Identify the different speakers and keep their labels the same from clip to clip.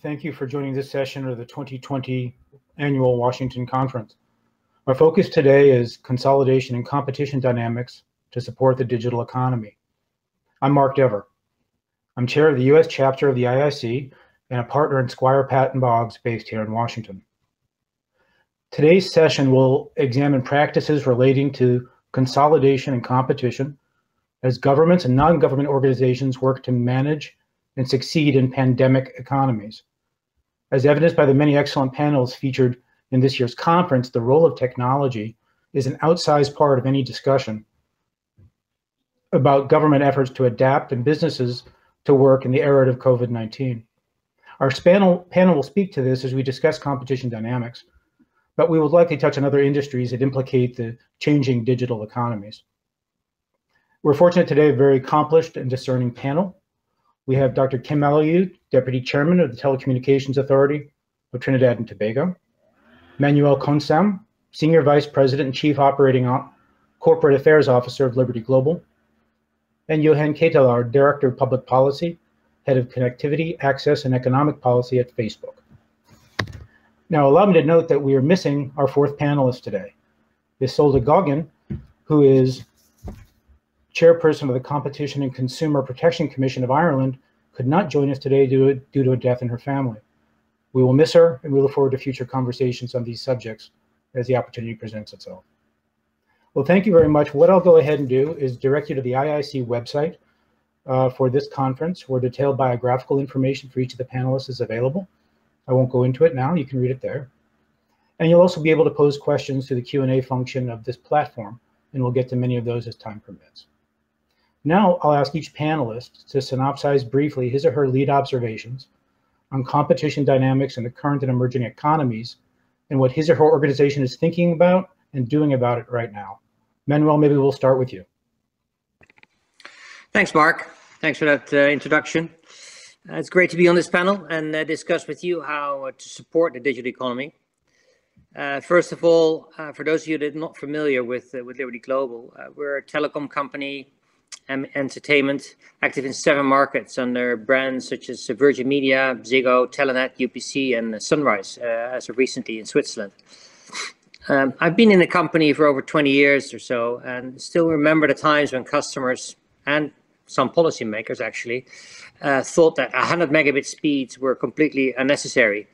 Speaker 1: Thank you for joining this session of the 2020 Annual Washington Conference. Our focus today is consolidation and competition dynamics to support the digital economy. I'm Mark Dever. I'm chair of the U.S. chapter of the IIC and a partner in Squire, Patton, Boggs based here in Washington. Today's session will examine practices relating to consolidation and competition as governments and non-government organizations work to manage and succeed in pandemic economies. As evidenced by the many excellent panels featured in this year's conference, the role of technology is an outsized part of any discussion about government efforts to adapt and businesses to work in the era of COVID-19. Our panel will speak to this as we discuss competition dynamics, but we will likely touch on other industries that implicate the changing digital economies. We're fortunate today, a very accomplished and discerning panel. We have Dr. Kim Mallalieu, Deputy Chairman of the Telecommunications Authority of Trinidad and Tobago, Manuel Kohnstamm, Senior Vice President and Chief Operating Corporate Affairs Officer of Liberty Global, and Johan Ketelar, Director of Public Policy, Head of Connectivity, Access, and Economic Policy at Facebook. Now, allow me to note that we are missing our fourth panelist today, Isolde Goggin, who is Chairperson of the Competition and Consumer Protection Commission of Ireland, could not join us today due to a death in her family. We will miss her, and we look forward to future conversations on these subjects as the opportunity presents itself. Well, thank you very much. What I'll go ahead and do is direct you to the IIC website for this conference, where detailed biographical information for each of the panelists is available. I won't go into it now, you can read it there. And you'll also be able to pose questions through the Q&A function of this platform, and we'll get to many of those as time permits. Now, I'll ask each panelist to synopsize briefly his or her lead observations on competition dynamics in the current and emerging economies and what his or her organization is thinking about and doing about it right now. Manuel, maybe we'll start with you.
Speaker 2: Thanks, Mark. Thanks for that introduction. It's great to be on this panel and discuss with you how to support the digital economy. First of all, for those of you that are not familiar with Liberty Global, we're a telecom company, entertainment, active in 7 markets under brands such as Virgin Media, Ziggo, Telenet, UPC, and Sunrise, as of recently in Switzerland. I've been in the company for over 20 years or so, and still remember the times when customers and some policymakers actually thought that 100 megabit speeds were completely unnecessary,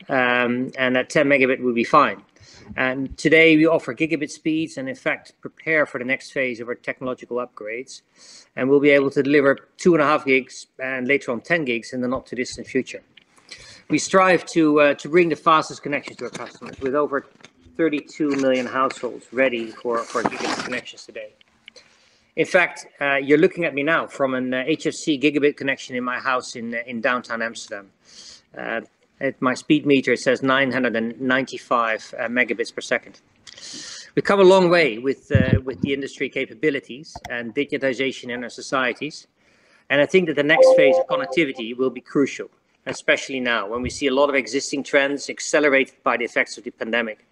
Speaker 2: and that 10 megabit would be fine. And today we offer gigabit speeds and in fact prepare for the next phase of our technological upgrades. And we'll be able to deliver 2.5 gigs and later on 10 gigs in the not too distant future. We strive to bring the fastest connections to our customers with over 32 million households ready for gigabit connections today. In fact, you're looking at me now from an HFC gigabit connection in my house in downtown Amsterdam. At my speed meter, it says 995 megabits per second. We've come a long way with the industry capabilities and digitization in our societies. And I think that the next phase of connectivity will be crucial, especially now when we see a lot of existing trends accelerated by the effects of the pandemic.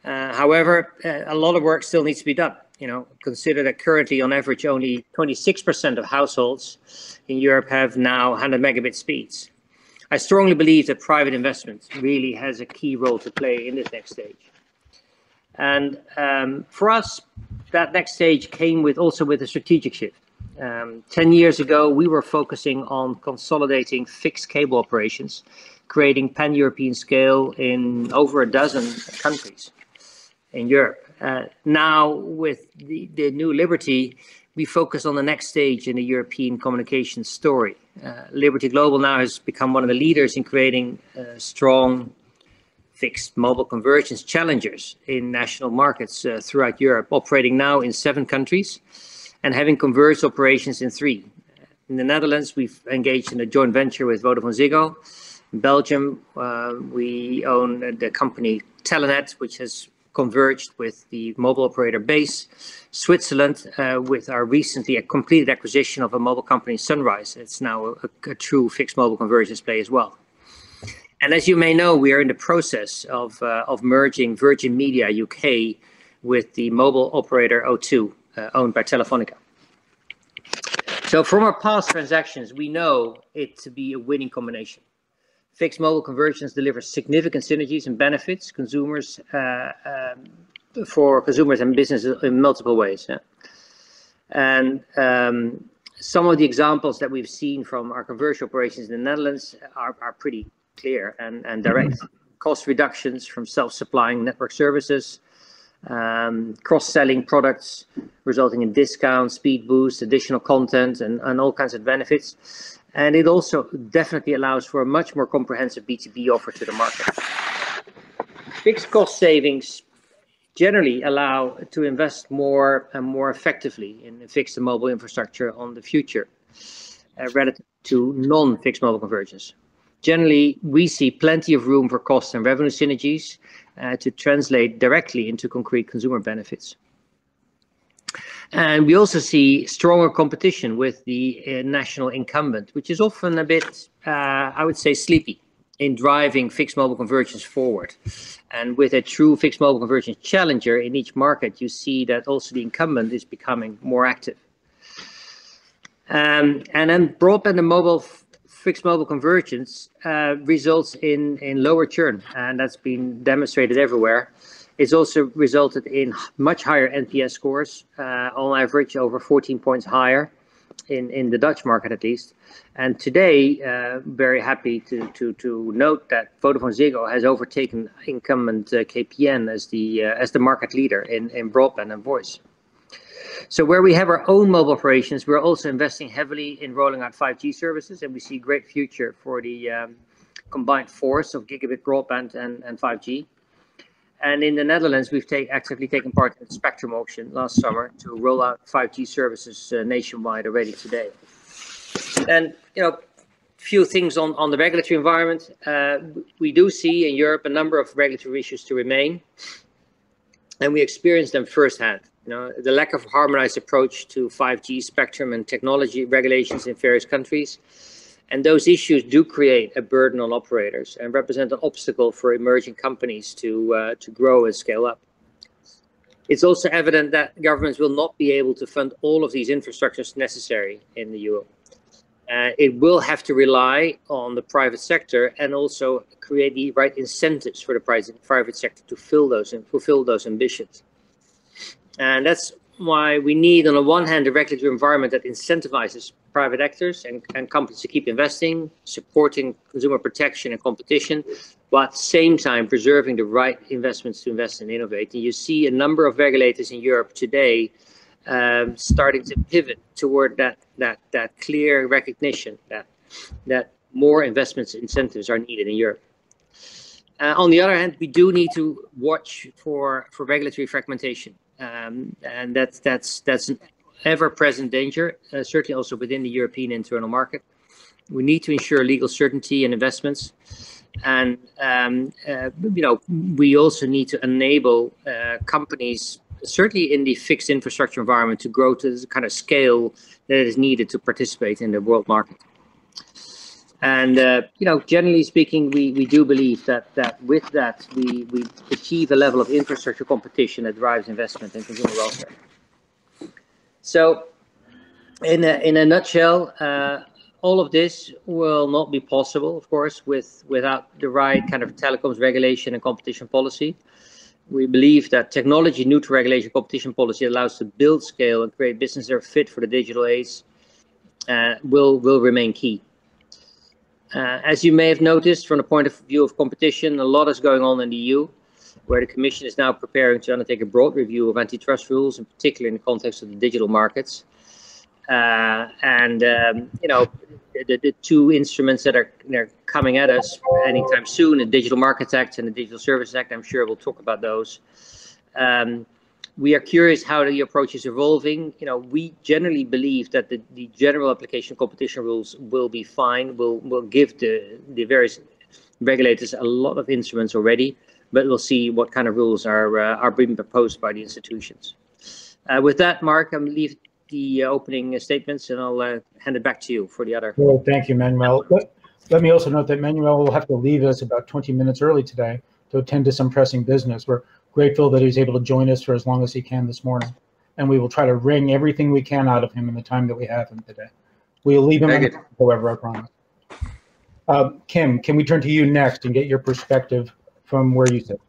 Speaker 2: However, a lot of work still needs to be done. Consider that currently on average only 26% of households in Europe have now 100 megabit speeds. I strongly believe that private investment really has a key role to play in this next stage. And for us, that next stage came also with a strategic shift. 10 years ago, we were focusing on consolidating fixed cable operations, creating pan-European scale in over a dozen countries in Europe. Now, with the new Liberty, we focus on the next stage in the European communications story. Liberty Global now has become one of the leaders in creating strong fixed mobile convergence challengers in national markets throughout Europe, operating now in 7 countries and having converged operations in 3. In the Netherlands, we've engaged in a joint venture with Vodafone Ziggo. In Belgium, we own the company Telenet, which has converged with the mobile operator base. Switzerland, with our recently completed acquisition of a mobile company, Sunrise. It's now a true fixed mobile convergence play as well. And as you may know, we are in the process of merging Virgin Media UK with the mobile operator O2, owned by Telefonica. So from our past transactions, we know it to be a winning combination. Fixed mobile convergence delivers significant synergies and benefits for consumers and businesses in multiple ways. Yeah? And some of the examples that we've seen from our converged operations in the Netherlands are pretty clear and direct. Cost reductions from self-supplying network services, cross-selling products resulting in discounts, speed boosts, additional content, and all kinds of benefits. And it also definitely allows for a much more comprehensive B2B offer to the market. Fixed cost savings generally allow to invest more and more effectively in fixed and mobile infrastructure on the future relative to non-fixed mobile convergence. Generally, we see plenty of room for cost and revenue synergies to translate directly into concrete consumer benefits. And we also see stronger competition with the national incumbent, which is often a bit, I would say, sleepy in driving fixed mobile convergence forward. And with a true fixed mobile convergence challenger in each market, you see that also the incumbent is becoming more active. And then broadband and mobile fixed mobile convergence results in lower churn, and that's been demonstrated everywhere. It's also resulted in much higher NPS scores, on average over 14 points higher in the Dutch market at least. And today, very happy to note that VodafoneZiggo has overtaken incumbent KPN as the market leader in broadband and voice. So where we have our own mobile operations, we're also investing heavily in rolling out 5G services, and we see great future for the combined force of gigabit broadband and 5G. And in the Netherlands, we've actively taken part in the spectrum auction last summer to roll out 5G services nationwide already today. And, few things on the regulatory environment. We do see in Europe a number of regulatory issues to remain, and we experience them firsthand. The lack of harmonized approach to 5G spectrum and technology regulations in various countries. And those issues do create a burden on operators and represent an obstacle for emerging companies to grow and scale up. It's also evident that governments will not be able to fund all of these infrastructures necessary in the EU. It will have to rely on the private sector and also create the right incentives for the private sector to fulfill those ambitions. And that's why we need, on the one hand, a regulatory environment that incentivizes private actors and companies to keep investing, supporting consumer protection and competition, while at the same time preserving the right investments to invest and innovate. And you see a number of regulators in Europe today starting to pivot toward that clear recognition that more investments incentives are needed in Europe. On the other hand, we do need to watch for regulatory fragmentation. And that's an ever-present danger, certainly also within the European internal market. We need to ensure legal certainty in investments, and we also need to enable companies, certainly in the fixed infrastructure environment, to grow to the kind of scale that is needed to participate in the world market. And generally speaking, we do believe that with that we achieve a level of infrastructure competition that drives investment and consumer welfare. So, in a nutshell, all of this will not be possible, of course, without the right kind of telecoms regulation and competition policy. We believe that technology neutral regulation competition policy allows to build scale and create businesses that are fit for the digital age will remain key. As you may have noticed, from the point of view of competition, a lot is going on in the EU, where the Commission is now preparing to undertake a broad review of antitrust rules, in particular in the context of the digital markets. The two instruments that are coming at us anytime soon, the Digital Markets Act and the Digital Services Act, I'm sure we'll talk about those. We are curious how the approach is evolving. We generally believe that the general application of competition rules will be fine, will give the various regulators a lot of instruments already, but we'll see what kind of rules are being proposed by the institutions. With that, Mark, I'm going to leave the opening statements, and I'll hand it back to you for the other.
Speaker 1: Well, thank you, Manuel. Let me also note that Manuel will have to leave us about 20 minutes early today to attend to some pressing business. We're grateful that he's able to join us for as long as he can this morning, and we will try to wring everything we can out of him in the time that we have him today. We'll leave him, however, I promise. Kim, can we turn to you next and get your perspective from where you sit?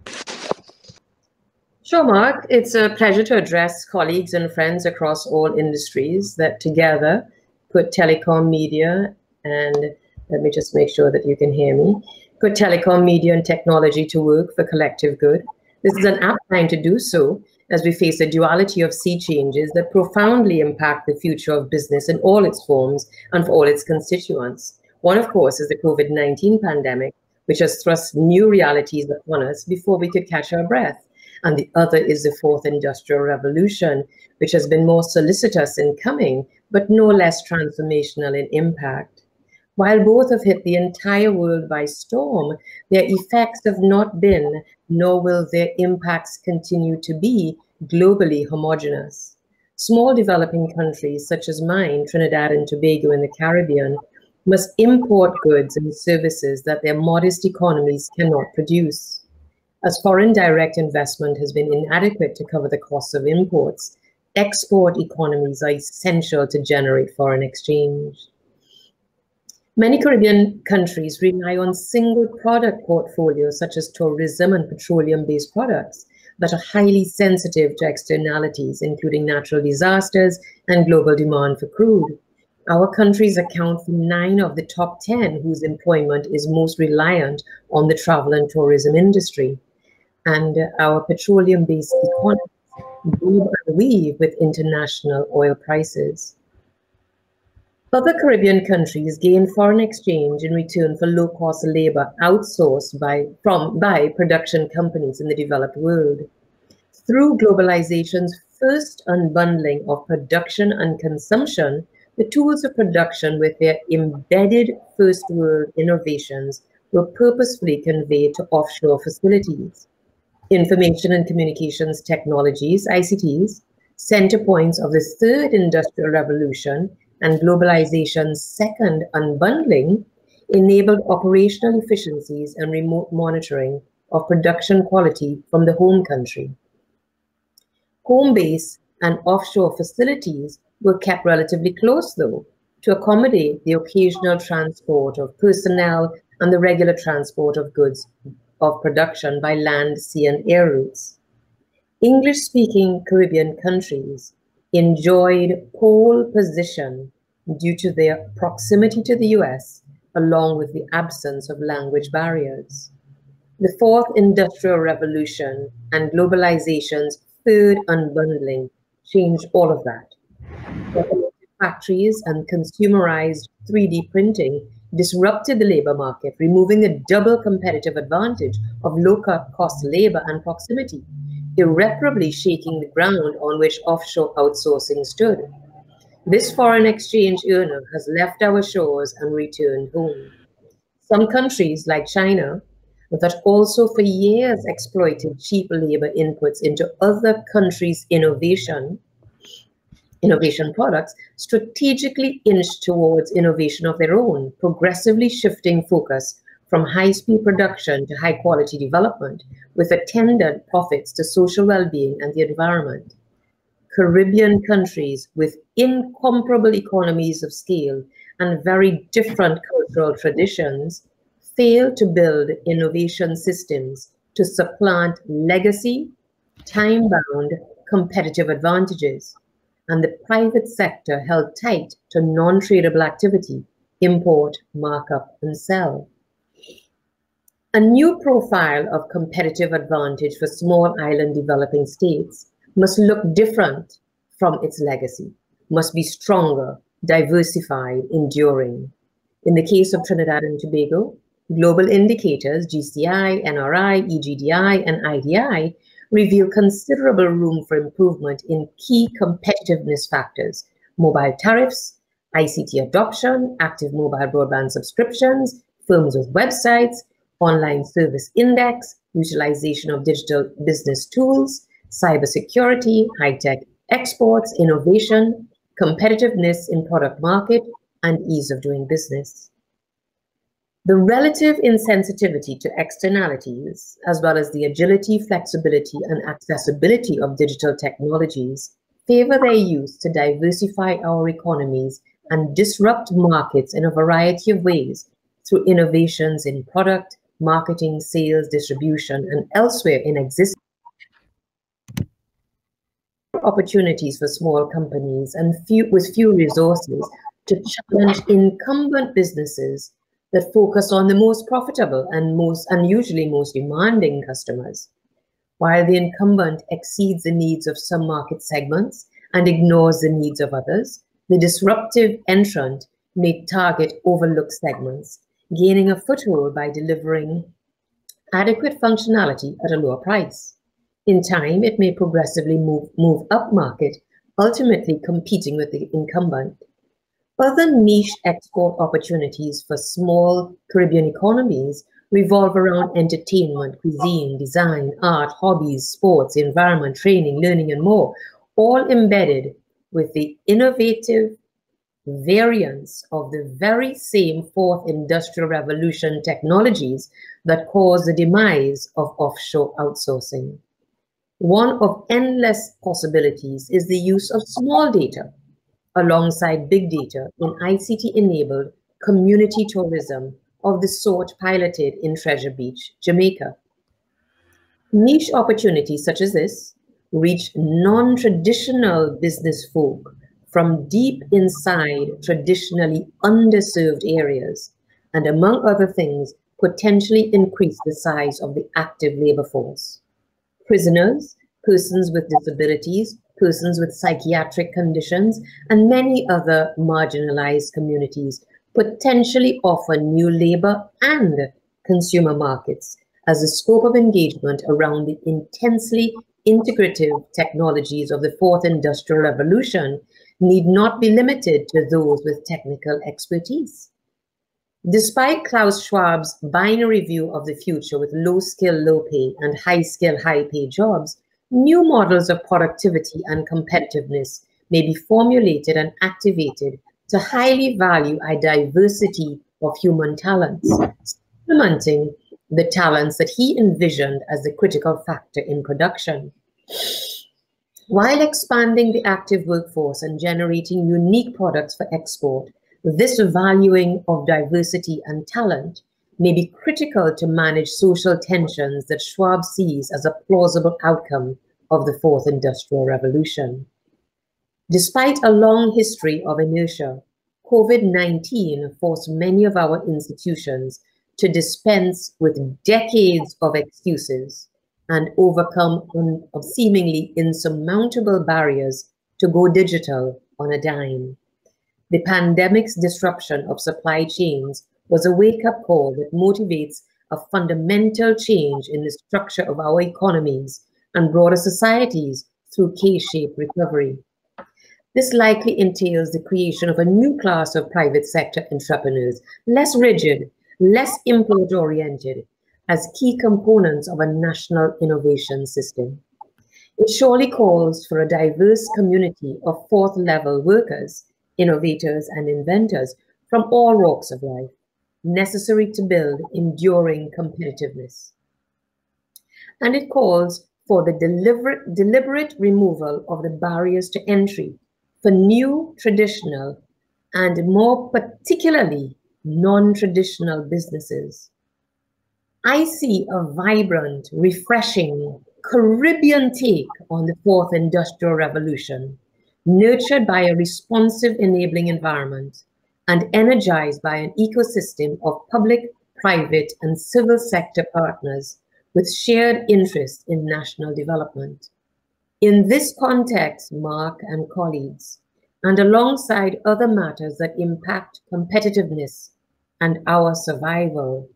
Speaker 3: Sure, Mark. It's a pleasure to address colleagues and friends across all industries that together put telecom media and, let me just make sure that you can hear me, put telecom media and technology to work for collective good. This is an apt time to do so as we face a duality of sea changes that profoundly impact the future of business in all its forms and for all its constituents. One, of course, is the COVID-19 pandemic, which has thrust new realities upon us before we could catch our breath. And the other is the fourth industrial revolution, which has been more solicitous in coming, but no less transformational in impact. While both have hit the entire world by storm, their effects have not been, nor will their impacts continue to be, globally homogeneous. Small developing countries such as mine, Trinidad and Tobago in the Caribbean, must import goods and services that their modest economies cannot produce. As foreign direct investment has been inadequate to cover the costs of imports, export economies are essential to generate foreign exchange. Many Caribbean countries rely on single product portfolios such as tourism and petroleum-based products that are highly sensitive to externalities, including natural disasters and global demand for crude. Our countries account for 9 of the top 10 whose employment is most reliant on the travel and tourism industry. And our petroleum-based economies weave and weave with international oil prices. Other Caribbean countries gain foreign exchange in return for low-cost labor outsourced by production companies in the developed world. Through globalization's first unbundling of production and consumption, the tools of production with their embedded first world innovations were purposefully conveyed to offshore facilities. Information and communications technologies, ICTs, center points of the third industrial revolution and globalization's second unbundling, enabled operational efficiencies and remote monitoring of production quality from the home country. Home base and offshore facilities were kept relatively close, though, to accommodate the occasional transport of personnel and the regular transport of goods of production by land, sea, and air routes. English-speaking Caribbean countries enjoyed pole position due to their proximity to the US, along with the absence of language barriers. The fourth industrial revolution and globalization's third unbundling changed all of that. Factories and consumerized 3D printing disrupted the labor market, removing the double competitive advantage of low-cost labor and proximity, irreparably shaking the ground on which offshore outsourcing stood. This foreign exchange earner has left our shores and returned home. Some countries, like China, that also for years exploited cheap labor inputs into other countries' innovation products, strategically inched towards innovation of their own, progressively shifting focus from high-speed production to high-quality development, with attendant profits to social well-being and the environment. Caribbean countries with incomparable economies of scale and very different cultural traditions failed to build innovation systems to supplant legacy, time-bound competitive advantages, and the private sector held tight to non-tradable activity, import, markup, and sell. A new profile of competitive advantage for small island developing states must look different from its legacy, must be stronger, diversified, enduring. In the case of Trinidad and Tobago, global indicators, GCI, NRI, EGDI, and IDI, reveal considerable room for improvement in key competitiveness factors: mobile tariffs, ICT adoption, active mobile broadband subscriptions, firms with websites, online service index, utilization of digital business tools, cybersecurity, high-tech exports, innovation, competitiveness in product market, and ease of doing business. The relative insensitivity to externalities, as well as the agility, flexibility, and accessibility of digital technologies, favor their use to diversify our economies and disrupt markets in a variety of ways through innovations in product, marketing, sales, distribution, and elsewhere in existing opportunities for small companies and with few resources to challenge incumbent businesses that focus on the most profitable and usually most demanding customers. While the incumbent exceeds the needs of some market segments and ignores the needs of others, the disruptive entrant may target overlooked segments, gaining a foothold by delivering adequate functionality at a lower price. In time, it may progressively move up market, ultimately competing with the incumbent. Other niche export opportunities for small Caribbean economies revolve around entertainment, cuisine, design, art, hobbies, sports, environment, training, learning, and more, all embedded with the innovative variants of the very same fourth industrial revolution technologies that caused the demise of offshore outsourcing. One of endless possibilities is the use of small data alongside big data in ICT-enabled community tourism of the sort piloted in Treasure Beach, Jamaica. Niche opportunities such as this reach non-traditional business folk from deep inside traditionally underserved areas, and among other things, potentially increase the size of the active labor force. Prisoners, persons with disabilities, persons with psychiatric conditions, and many other marginalized communities potentially offer new labor and consumer markets as the scope of engagement around the intensely integrative technologies of the fourth industrial revolution need not be limited to those with technical expertise. Despite Klaus Schwab's binary view of the future with low skill, low pay and high skill, high pay jobs, new models of productivity and competitiveness may be formulated and activated to highly value a diversity of human talents, supplementing the talents that he envisioned as the critical factor in production. While expanding the active workforce and generating unique products for export, this valuing of diversity and talent may be critical to manage social tensions that Schwab sees as a plausible outcome of the fourth industrial revolution. Despite a long history of inertia, COVID-19 forced many of our institutions to dispense with decades of excuses and overcome seemingly insurmountable barriers to go digital on a dime. The pandemic's disruption of supply chains was a wake-up call that motivates a fundamental change in the structure of our economies and broader societies through K-shaped recovery. This likely entails the creation of a new class of private sector entrepreneurs, less rigid, less import-oriented, as key components of a national innovation system. It surely calls for a diverse community of fourth-level workers, innovators, and inventors from all walks of life, necessary to build enduring competitiveness. And it calls for the deliberate removal of the barriers to entry for new, traditional, and more particularly non-traditional businesses. I see a vibrant, refreshing Caribbean take on the fourth industrial revolution, nurtured by a responsive enabling environment and energized by an ecosystem of public, private, and civil sector partners with shared interest in national development. In this context, Mark and colleagues, and alongside other matters that impact competitiveness and our survival,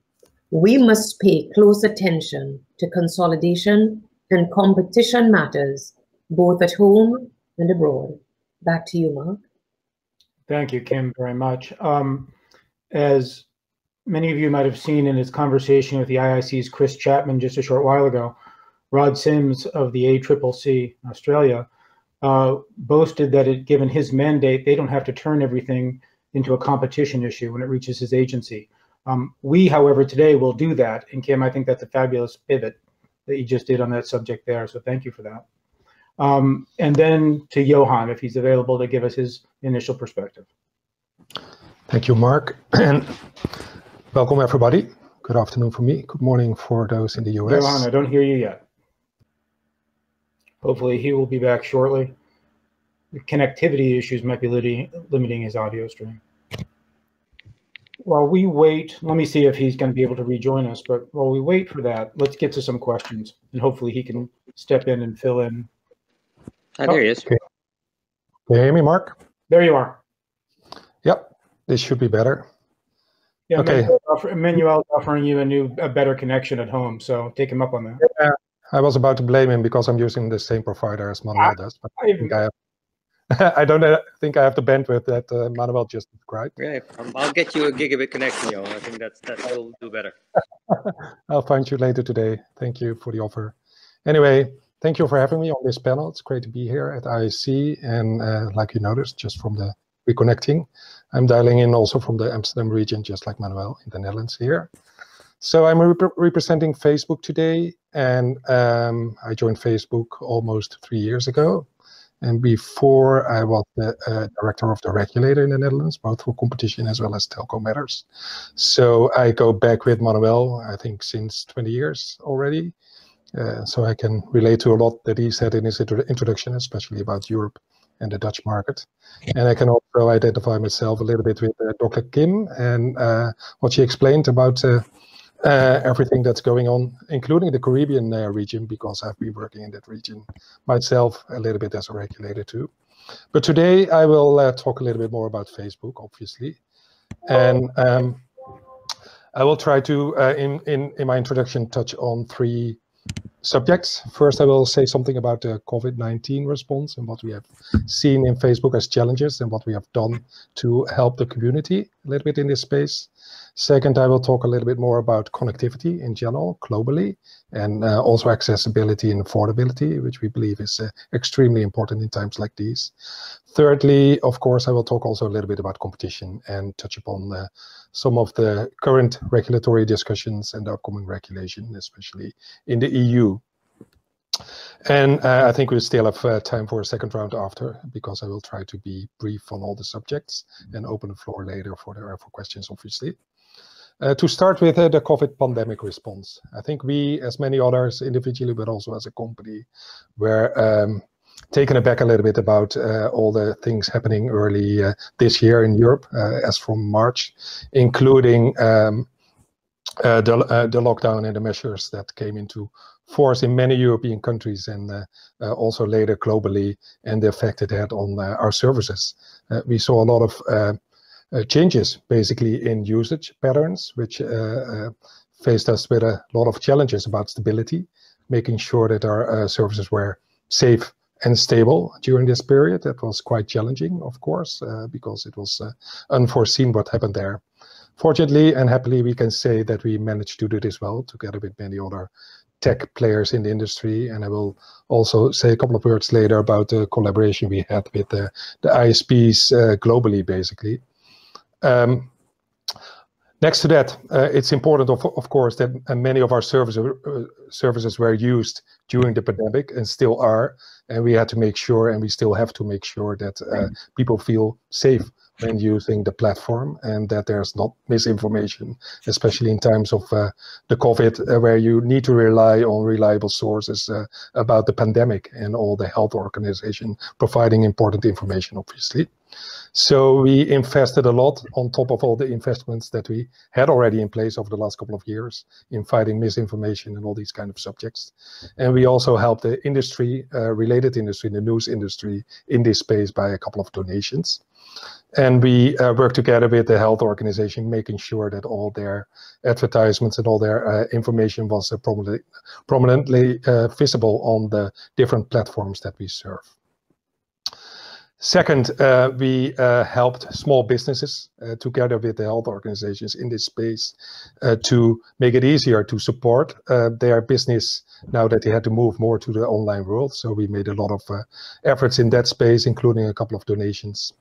Speaker 3: we must pay close attention to consolidation and competition matters, both at home and abroad. Back to you, Mark.
Speaker 1: Thank you, Kim, very much. As many of you might have seen in his conversation with the IIC's Chris Chapman just a short while ago, Rod Sims of the ACCC Australia boasted that given his mandate, they don't have to turn everything into a competition issue when it reaches his agency. We, however, today will do that. And Kim, I think that's a fabulous pivot that you just did on that subject there. So thank you for that. And then to Johan, if he's available to give us his initial perspective.
Speaker 4: Thank you, Mark. And Welcome, everybody. Good afternoon for me. Good morning for those in the US.
Speaker 1: Johan, I don't hear you yet. Hopefully he will be back shortly. The connectivity issues might be limiting his audio stream. While we wait, let me see if he's going to be able to rejoin us. But while we wait for that, let's get to some questions, and hopefully he can step in and fill in.
Speaker 2: There he is.
Speaker 4: Okay. Can you hear me, Mark?
Speaker 1: There you are.
Speaker 4: Yep, this should be better.
Speaker 1: Yeah,
Speaker 4: okay.
Speaker 1: Manuel's offering you a better connection at home, so take him up on that.
Speaker 4: Yeah, I was about to blame him because I'm using the same provider as Manuel does, but I don't think I have the bandwidth that Manuel just described.
Speaker 2: Yeah, I'll get you a gigabit connection, Johan. I think that will do better.
Speaker 4: I'll find you later today. Thank you for the offer. Anyway, thank you for having me on this panel. It's great to be here at IIC, and like you noticed, just from the reconnecting, I'm dialing in also from the Amsterdam region, just like Manuel in the Netherlands here. So I'm representing Facebook today, and I joined Facebook almost 3 years ago. And before, I was the director of the regulator in the Netherlands, both for competition as well as telco matters. So I go back with Manuel, I think since 20 years already. So I can relate to a lot that he said in his introduction, especially about Europe and the Dutch market. And I can also identify myself a little bit with Dr. Kim and what she explained about everything that's going on, including the Caribbean region, because I've been working in that region myself a little bit as a regulator too. But today I will talk a little bit more about Facebook, obviously. And I will try to, in my introduction, touch on 3 subjects. First, I will say something about the COVID-19 response and what we have seen in Facebook as challenges and what we have done to help the community a little bit in this space. Second, I will talk a little bit more about connectivity in general, globally, and also accessibility and affordability, which we believe is extremely important in times like these. Thirdly, of course, I will talk also a little bit about competition and touch upon some of the current regulatory discussions and the upcoming regulation, especially in the EU. And I think we still have time for a second round after, because I will try to be brief on all the subjects and open the floor later for questions, obviously. To start with the COVID pandemic response, I think we, as many others individually, but also as a company, were taken aback a little bit about all the things happening early this year in Europe, as from March, including the lockdown and the measures that came into force in many European countries and also later globally, and the effect it had on our services. We saw a lot of changes basically in usage patterns, which faced us with a lot of challenges about stability, making sure that our services were safe and stable during this period. That was quite challenging, of course, because it was unforeseen what happened there. Fortunately and happily, we can say that we managed to do this well, together with many other tech players in the industry. And I will also say a couple of words later about the collaboration we had with the ISPs globally, basically. Next to that, it's important, of course, that many of our services were used during the pandemic and still are, and we had to make sure, and we still have to make sure that people feel safe when using the platform, and that there's not misinformation, especially in times of the COVID, where you need to rely on reliable sources about the pandemic and all the health organization providing important information, obviously. So we invested a lot on top of all the investments that we had already in place over the last couple of years in fighting misinformation and all these kind of subjects. And we also helped the industry, related industry, the news industry in this space by a couple of donations. And we work together with the health organization, making sure that all their advertisements and all their information was prominently visible on the different platforms that we serve. Second, we helped small businesses together with the health organizations in this space to make it easier to support their business now that they had to move more to the online world. So we made a lot of efforts in that space, including a couple of donations.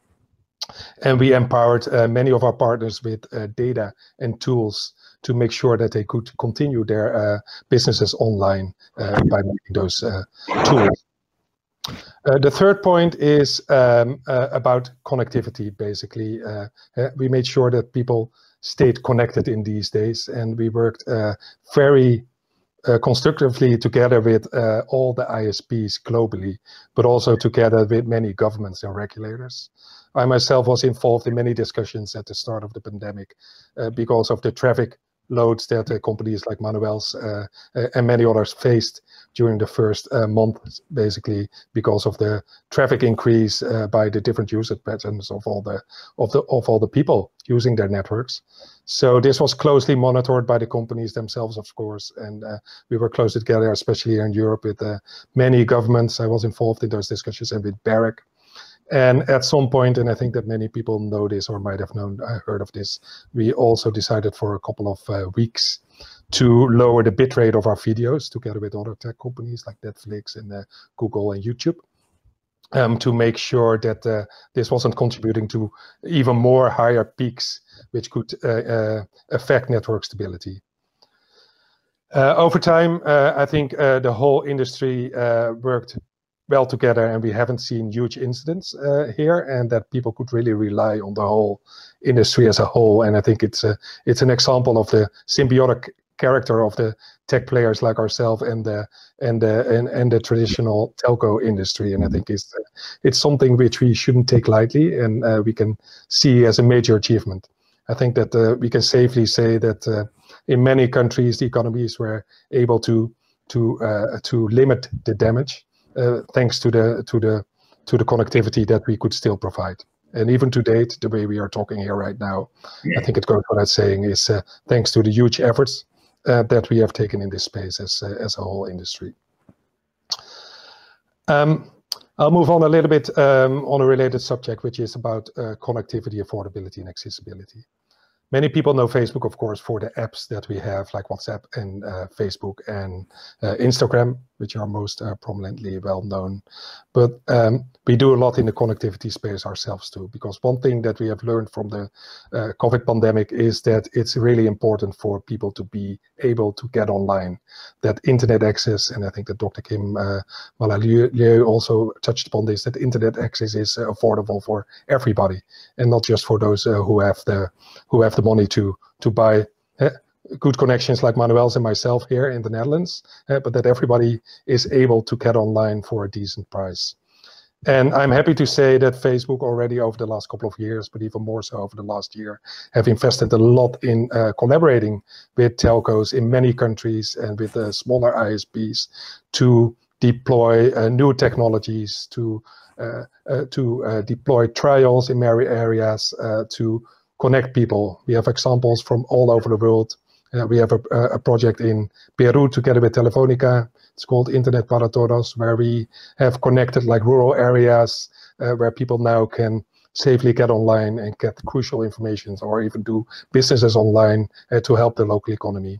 Speaker 4: And we empowered many of our partners with data and tools to make sure that they could continue their businesses online by making those tools. The third point is about connectivity, basically. We made sure that people stayed connected in these days, and we worked very constructively together with all the ISPs globally, but also together with many governments and regulators. I myself was involved in many discussions at the start of the pandemic because of the traffic loads that companies like Manuel's and many others faced during the first month, basically because of the traffic increase by the different usage patterns of all the people using their networks. So this was closely monitored by the companies themselves, of course, and we were closely together, especially here in Europe, with many governments. I was involved in those discussions and with BEREC. And at some point, and I think that many people know this or might have heard of this, we also decided for a couple of weeks to lower the bitrate of our videos together with other tech companies like Netflix and Google and YouTube, to make sure that this wasn't contributing to even more higher peaks, which could affect network stability. Over time, I think the whole industry worked well together, and we haven't seen huge incidents here, and that people could really rely on the whole industry as a whole. And I think it's an example of the symbiotic character of the tech players like ourselves and the traditional telco industry. And I think it's something which we shouldn't take lightly, and we can see as a major achievement. I think that we can safely say that in many countries the economies were able to limit the damage. Thanks to the connectivity that we could still provide. And even to date, the way we are talking here right now, I think it goes without saying, is thanks to the huge efforts that we have taken in this space as a whole industry. I'll move on a little bit on a related subject, which is about connectivity, affordability, and accessibility. Many people know Facebook, of course, for the apps that we have, like WhatsApp and Facebook and Instagram, which are most prominently well known. But we do a lot in the connectivity space ourselves too, because one thing that we have learned from the COVID pandemic is that it's really important for people to be able to get online, that internet access, and I think that Dr. Kim Mallalieu also touched upon this, that internet access is affordable for everybody, and not just for those who have the money to buy good connections like Manuel's and myself here in the Netherlands, but that everybody is able to get online for a decent price. And I'm happy to say that Facebook already over the last couple of years, but even more so over the last year, have invested a lot in collaborating with telcos in many countries and with smaller ISPs to deploy new technologies, to deploy trials in many areas, to connect people. We have examples from all over the world. We have a project in Peru together with Telefónica. It's called Internet para Todos, where we have connected like rural areas where people now can safely get online and get crucial information or even do businesses online to help the local economy.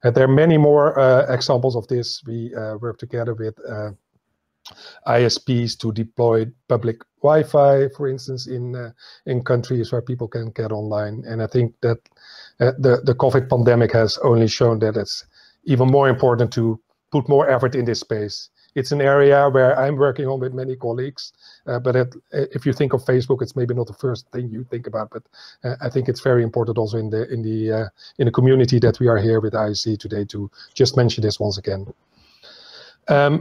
Speaker 4: There are many more examples of this. We work together with ISPs to deploy public Wi-Fi, for instance, in countries where people can get online. And I think that the COVID pandemic has only shown that it's even more important to put more effort in this space. It's an area where I'm working on with many colleagues, but if you think of Facebook, it's maybe not the first thing you think about, but I think it's very important also in the community that we are here with ISC today to just mention this once again.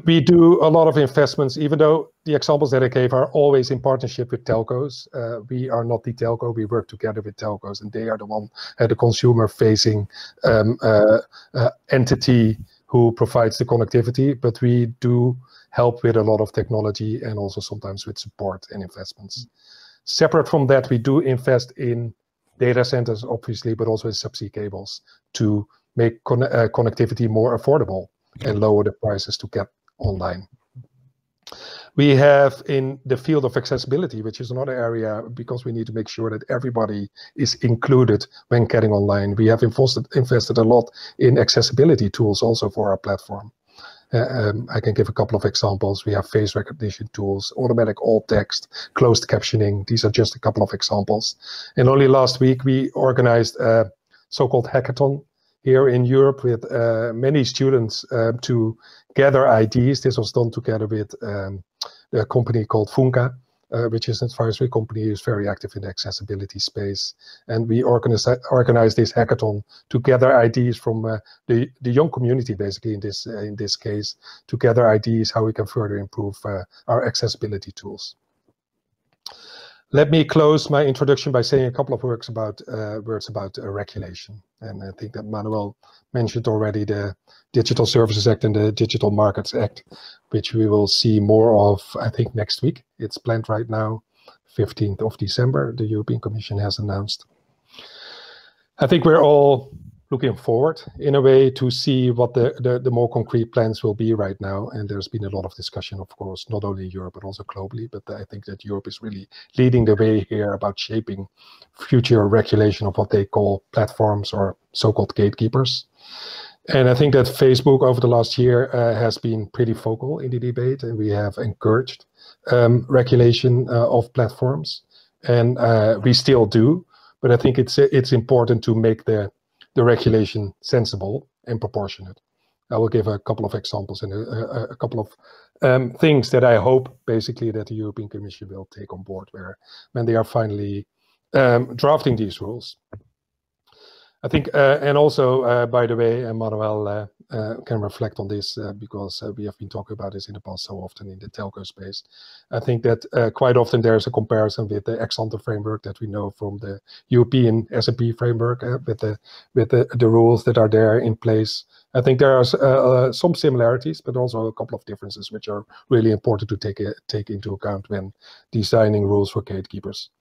Speaker 4: We do a lot of investments, even though the examples that I gave are always in partnership with telcos. We are not the telco, we work together with telcos, and they are the consumer-facing entity who provides the connectivity, but we do help with a lot of technology and also sometimes with support and investments. Separate from that, we do invest in data centers, obviously, but also in subsea cables to make connectivity more affordable and lower the prices to get online. We have in the field of accessibility, which is another area because we need to make sure that everybody is included when getting online. We have invested a lot in accessibility tools also for our platform. I can give a couple of examples. We have face recognition tools, automatic alt text, closed captioning. These are just a couple of examples. And only last week we organized a so-called hackathon here in Europe with many students to gather ideas. This was done together with a company called Funka, which is an advisory company who's very active in the accessibility space. And we organize this hackathon to gather ideas from the young community, basically, in this case, to gather ideas how we can further improve our accessibility tools. Let me close my introduction by saying a couple of words about regulation. And I think that Manuel mentioned already the Digital Services Act and the Digital Markets Act, which we will see more of, I think, next week. It's planned right now, 15th of December, the European Commission has announced. I think we're all looking forward, in a way, to see what the more concrete plans will be right now. And there's been a lot of discussion, of course, not only in Europe, but also globally. But I think that Europe is really leading the way here about shaping future regulation of what they call platforms or so-called gatekeepers. And I think that Facebook over the last year has been pretty vocal in the debate, and we have encouraged regulation of platforms, and we still do. But I think it's important to make the regulation sensible and proportionate. I will give a couple of examples and a couple of things that I hope basically that the European Commission will take on board when they are finally drafting these rules. I think, and also, by the way, Manuel can reflect on this because we have been talking about this in the past so often in the telco space. I think that quite often there's a comparison with the ex-ante framework that we know from the European S&P framework with the rules that are there in place. I think there are some similarities, but also a couple of differences which are really important to take into account when designing rules for gatekeepers.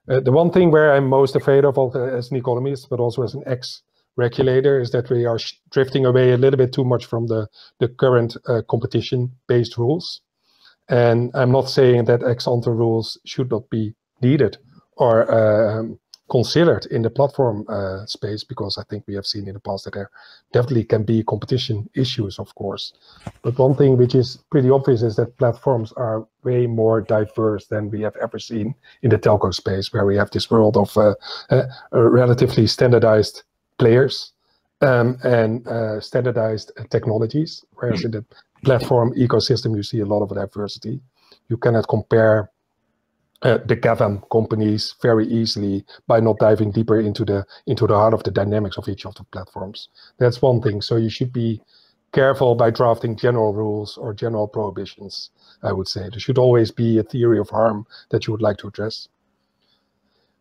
Speaker 4: The one thing where I'm most afraid of as an economist, but also as an ex-regulator, is that we are drifting away a little bit too much from the current competition-based rules. And I'm not saying that ex-ante rules should not be needed or considered in the platform space, because I think we have seen in the past that there definitely can be competition issues, of course. But one thing which is pretty obvious is that platforms are way more diverse than we have ever seen in the telco space, where we have this world of relatively standardized players and standardized technologies, whereas in the platform ecosystem you see a lot of diversity. You cannot compare the GAFAM companies very easily by not diving deeper into the heart of the dynamics of each of the platforms. That's one thing. So you should be careful by drafting general rules or general prohibitions, I would say. There should always be a theory of harm that you would like to address.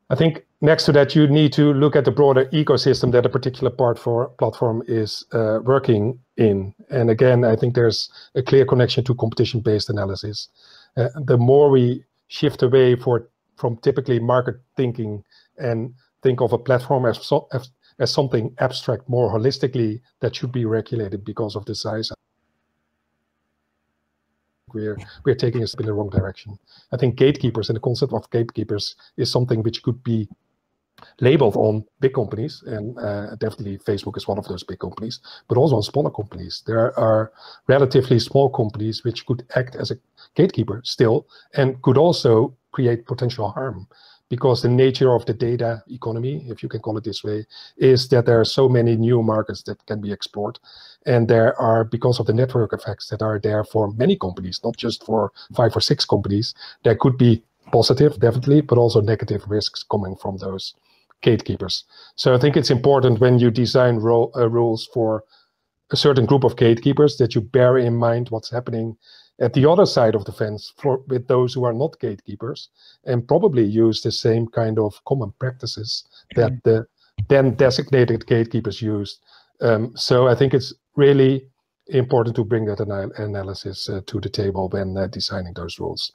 Speaker 4: I think next to that, you need to look at the broader ecosystem that a particular platform is working in. And again, I think there's a clear connection to competition-based analysis. The more we shift away from typically market thinking and think of a platform as something abstract, more holistically, that should be regulated because of the size. We're taking a step in the wrong direction. I think gatekeepers and the concept of gatekeepers is something which could be labeled on big companies, and definitely Facebook is one of those big companies, but also on smaller companies. There are relatively small companies which could act as a gatekeeper still, and could also create potential harm, because the nature of the data economy, if you can call it this way, is that there are so many new markets that can be explored. And there are, because of the network effects that are there for many companies, not just for 5 or 6 companies, there could be positive, definitely, but also negative risks coming from those gatekeepers. So I think it's important when you design rules for a certain group of gatekeepers that you bear in mind what's happening at the other side of the fence with those who are not gatekeepers, and probably use the same kind of common practices that the then designated gatekeepers used. So I think it's really important to bring that analysis to the table when designing those rules.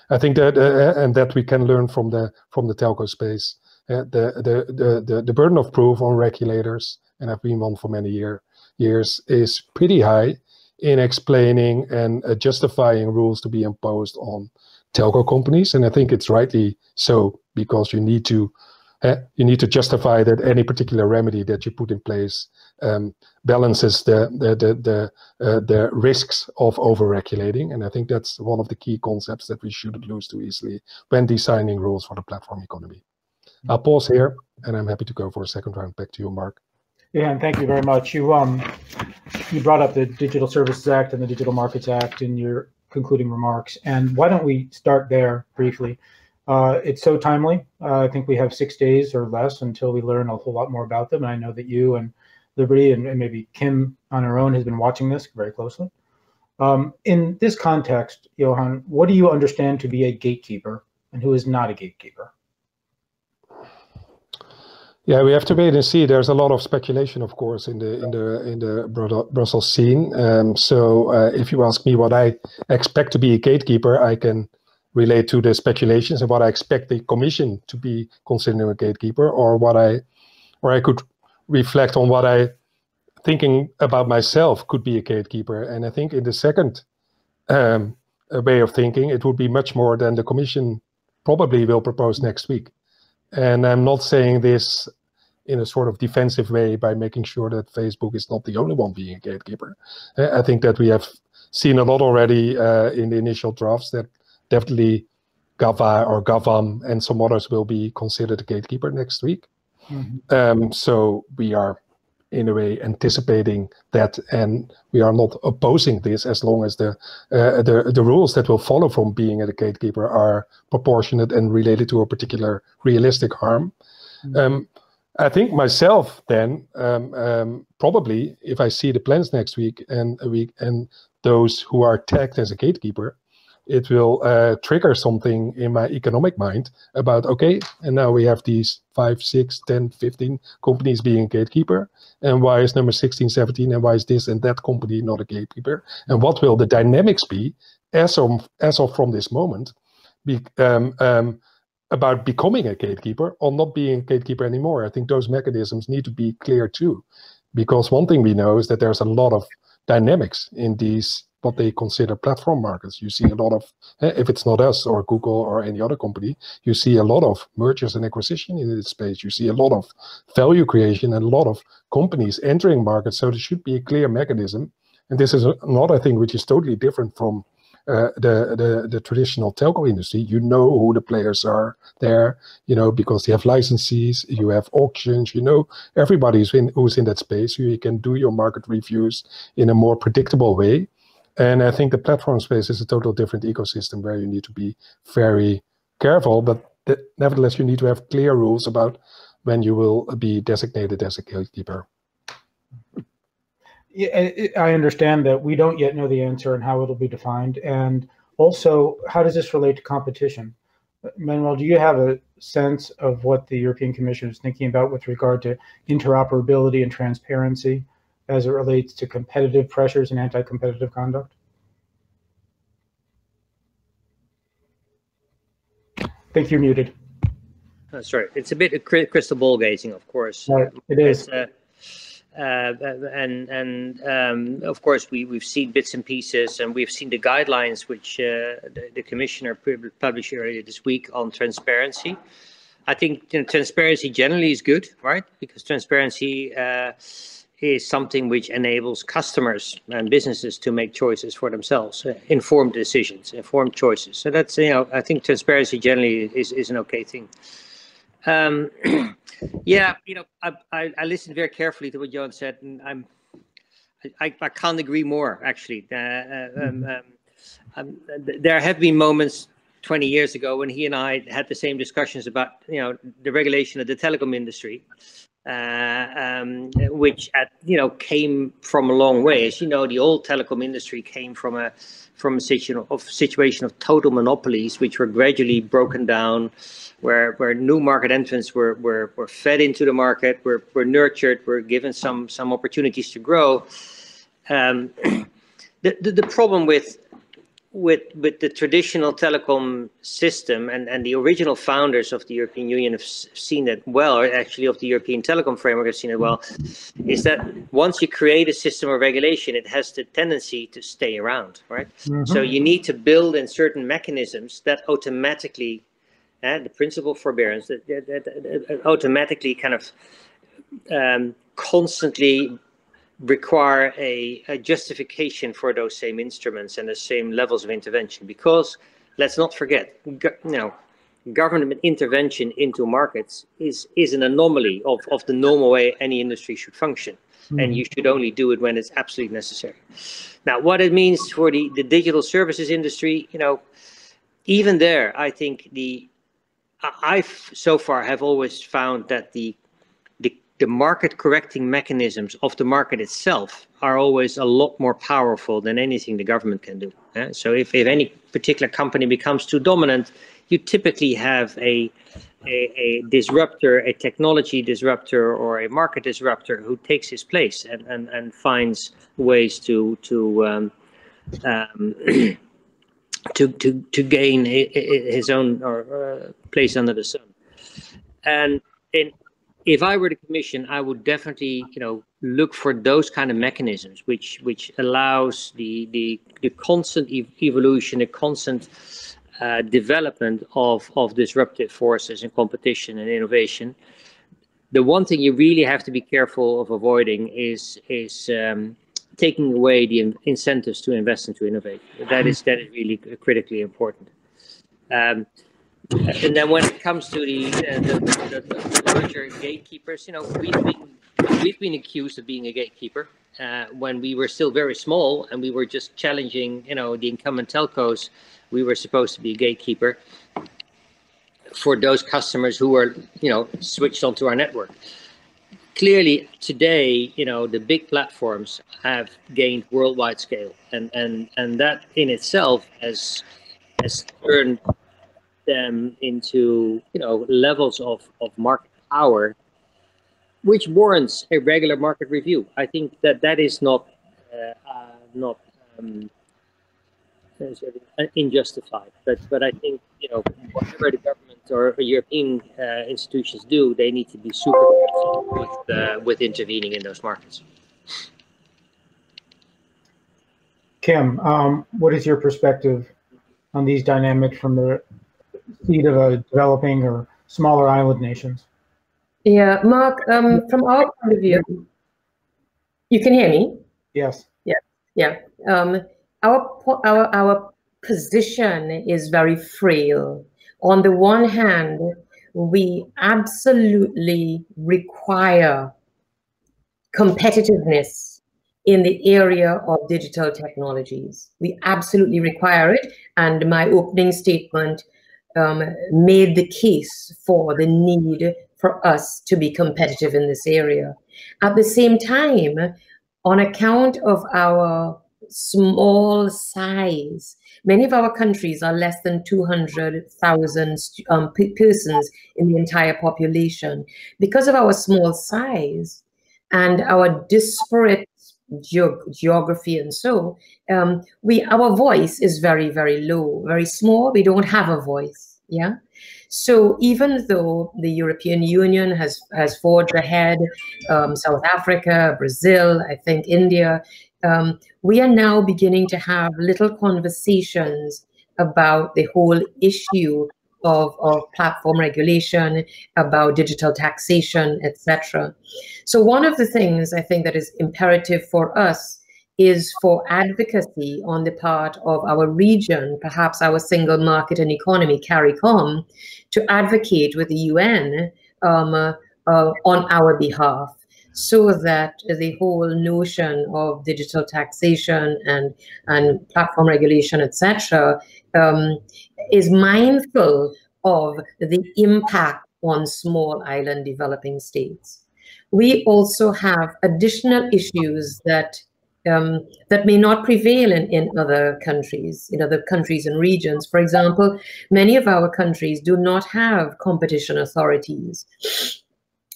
Speaker 4: I think that and that we can learn from the telco space. The burden of proof on regulators, and I've been one for many years, is pretty high in explaining and justifying rules to be imposed on telco companies. And I think it's rightly so, because you need to justify that any particular remedy that you put in place balances the risks of over-regulating. And I think that's one of the key concepts that we shouldn't lose too easily when designing rules for the platform economy. I'll pause here, and I'm happy to go for a second round. Back to you, Mark.
Speaker 1: Yeah, and thank you very much. You brought up the Digital Services Act and the Digital Markets Act in your concluding remarks. And why don't we start there briefly? It's so timely. I think we have 6 days or less until we learn a whole lot more about them. And I know that you and Liberty and maybe Kim on her own has been watching this very closely. In this context, Johan, what do you understand to be a gatekeeper and who is not a gatekeeper?
Speaker 4: Yeah, we have to wait and see. There's a lot of speculation, of course, in the Brussels scene. So if you ask me what I expect to be a gatekeeper, I can relate to the speculations and what I expect the Commission to be considering a gatekeeper, or I could reflect on what I thinking about myself could be a gatekeeper. And I think in the second way of thinking, it would be much more than the Commission probably will propose next week. And I'm not saying this in a sort of defensive way by making sure that Facebook is not the only one being a gatekeeper. I think that we have seen a lot already in the initial drafts that definitely GAVA or GAVAM and some others will be considered a gatekeeper next week. Mm-hmm. So we are in a way anticipating that, and we are not opposing this as long as the rules that will follow from being a gatekeeper are proportionate and related to a particular realistic harm. Mm-hmm. I think myself then, probably if I see the plans next week and those who are tagged as a gatekeeper, it will trigger something in my economic mind about, okay, and now we have these 5, 6, 10, 15 companies being a gatekeeper. And why is number 16, 17, and why is this and that company not a gatekeeper? And what will the dynamics be as of from this moment about becoming a gatekeeper or not being a gatekeeper anymore? I think those mechanisms need to be clear too, because one thing we know is that there's a lot of dynamics in these what they consider platform markets. You see a lot of, if it's not us or Google or any other company, you see a lot of mergers and acquisition in this space. You see a lot of value creation and a lot of companies entering markets. So there should be a clear mechanism. And this is another thing which is totally different from the traditional telco industry. You know who the players are there, because you have licensees, you have auctions, everybody who's in that space. You can do your market reviews in a more predictable way. And I think the platform space is a total different ecosystem where you need to be very careful, but nevertheless, you need to have clear rules about when you will be designated as a gatekeeper.
Speaker 1: Yeah, I understand that we don't yet know the answer and how it'll be defined. And also, how does this relate to competition? Manuel, do you have a sense of what the European Commission is thinking about with regard to interoperability and transparency as it relates to competitive pressures and anti-competitive conduct? I think you're muted.
Speaker 2: Sorry, it's a bit of crystal ball gazing, of course.
Speaker 1: Right, it is.
Speaker 2: And of course, we've seen bits and pieces, and we've seen the guidelines which the Commissioner published earlier this week on transparency. I think transparency generally is good, right? Because transparency is something which enables customers and businesses to make choices for themselves, informed decisions, informed choices. So that's, I think transparency generally is an okay thing. Yeah, I listened very carefully to what Johan said, and I can't agree more, actually. There have been moments 20 years ago when he and I had the same discussions about, the regulation of the telecom industry. Which came from a long way. As you know, the old telecom industry came from a situation of total monopolies, which were gradually broken down, where new market entrants were fed into the market, were nurtured, were given some opportunities to grow. The problem with the traditional telecom system, and the original founders of the European Union have seen that well, or actually of the European telecom framework have seen it well, is that once you create a system of regulation, it has the tendency to stay around, right? Mm-hmm. So you need to build in certain mechanisms that automatically, the principle of forbearance, that automatically kind of constantly require a justification for those same instruments and the same levels of intervention. Because let's not forget, government intervention into markets is an anomaly of the normal way any industry should function. and you should only do it when it's absolutely necessary. Now, what it means for the digital services industry, you know, even there, I think I've so far have always found that the market correcting mechanisms of the market itself are always a lot more powerful than anything the government can do. So if any particular company becomes too dominant, you typically have a disruptor, a technology disruptor, or a market disruptor who takes his place and finds ways to gain his own place under the sun. And if I were the Commission, I would definitely, you know, look for those kind of mechanisms, which allows the constant evolution, the constant development of disruptive forces and competition and innovation. The one thing you really have to be careful of avoiding is taking away the incentives to invest and to innovate. That is really critically important. And then when it comes to the larger gatekeepers, you know, we've been accused of being a gatekeeper when we were still very small and we were just challenging, you know, the incumbent telcos. We were supposed to be a gatekeeper for those customers who were, you know, switched onto our network. Clearly today, you know, the big platforms have gained worldwide scale, and that in itself has turned them into, you know, levels of market power, which warrants a regular market review. I think that is not unjustified, but I think, you know, whatever the government or European institutions do, they need to be super careful with intervening in those markets.
Speaker 1: Kim, what is your perspective on these dynamics from the seat of developing or smaller island nations?
Speaker 3: Yeah, Mark, from our point of view, you can hear me?
Speaker 1: Yes.
Speaker 3: Yeah. Our position is very frail. On the one hand, we absolutely require competitiveness in the area of digital technologies. We absolutely require it, and my opening statement made the case for the need for us to be competitive in this area. At the same time, on account of our small size, many of our countries are less than 200,000 persons in the entire population. Because of our small size and our disparate geography, and so our voice is very, very low, very small. We don't have a voice. Yeah. So even though the European Union has forged ahead, South Africa, Brazil, I think India, we are now beginning to have little conversations about the whole issue of platform regulation, about digital taxation, etc. So one of the things I think that is imperative for us is for advocacy on the part of our region, perhaps our single market and economy, CARICOM, to advocate with the UN on our behalf, so that the whole notion of digital taxation and platform regulation, etc., is mindful of the impact on small island developing states. We also have additional issues that may not prevail in other countries, and regions. For example, many of our countries do not have competition authorities.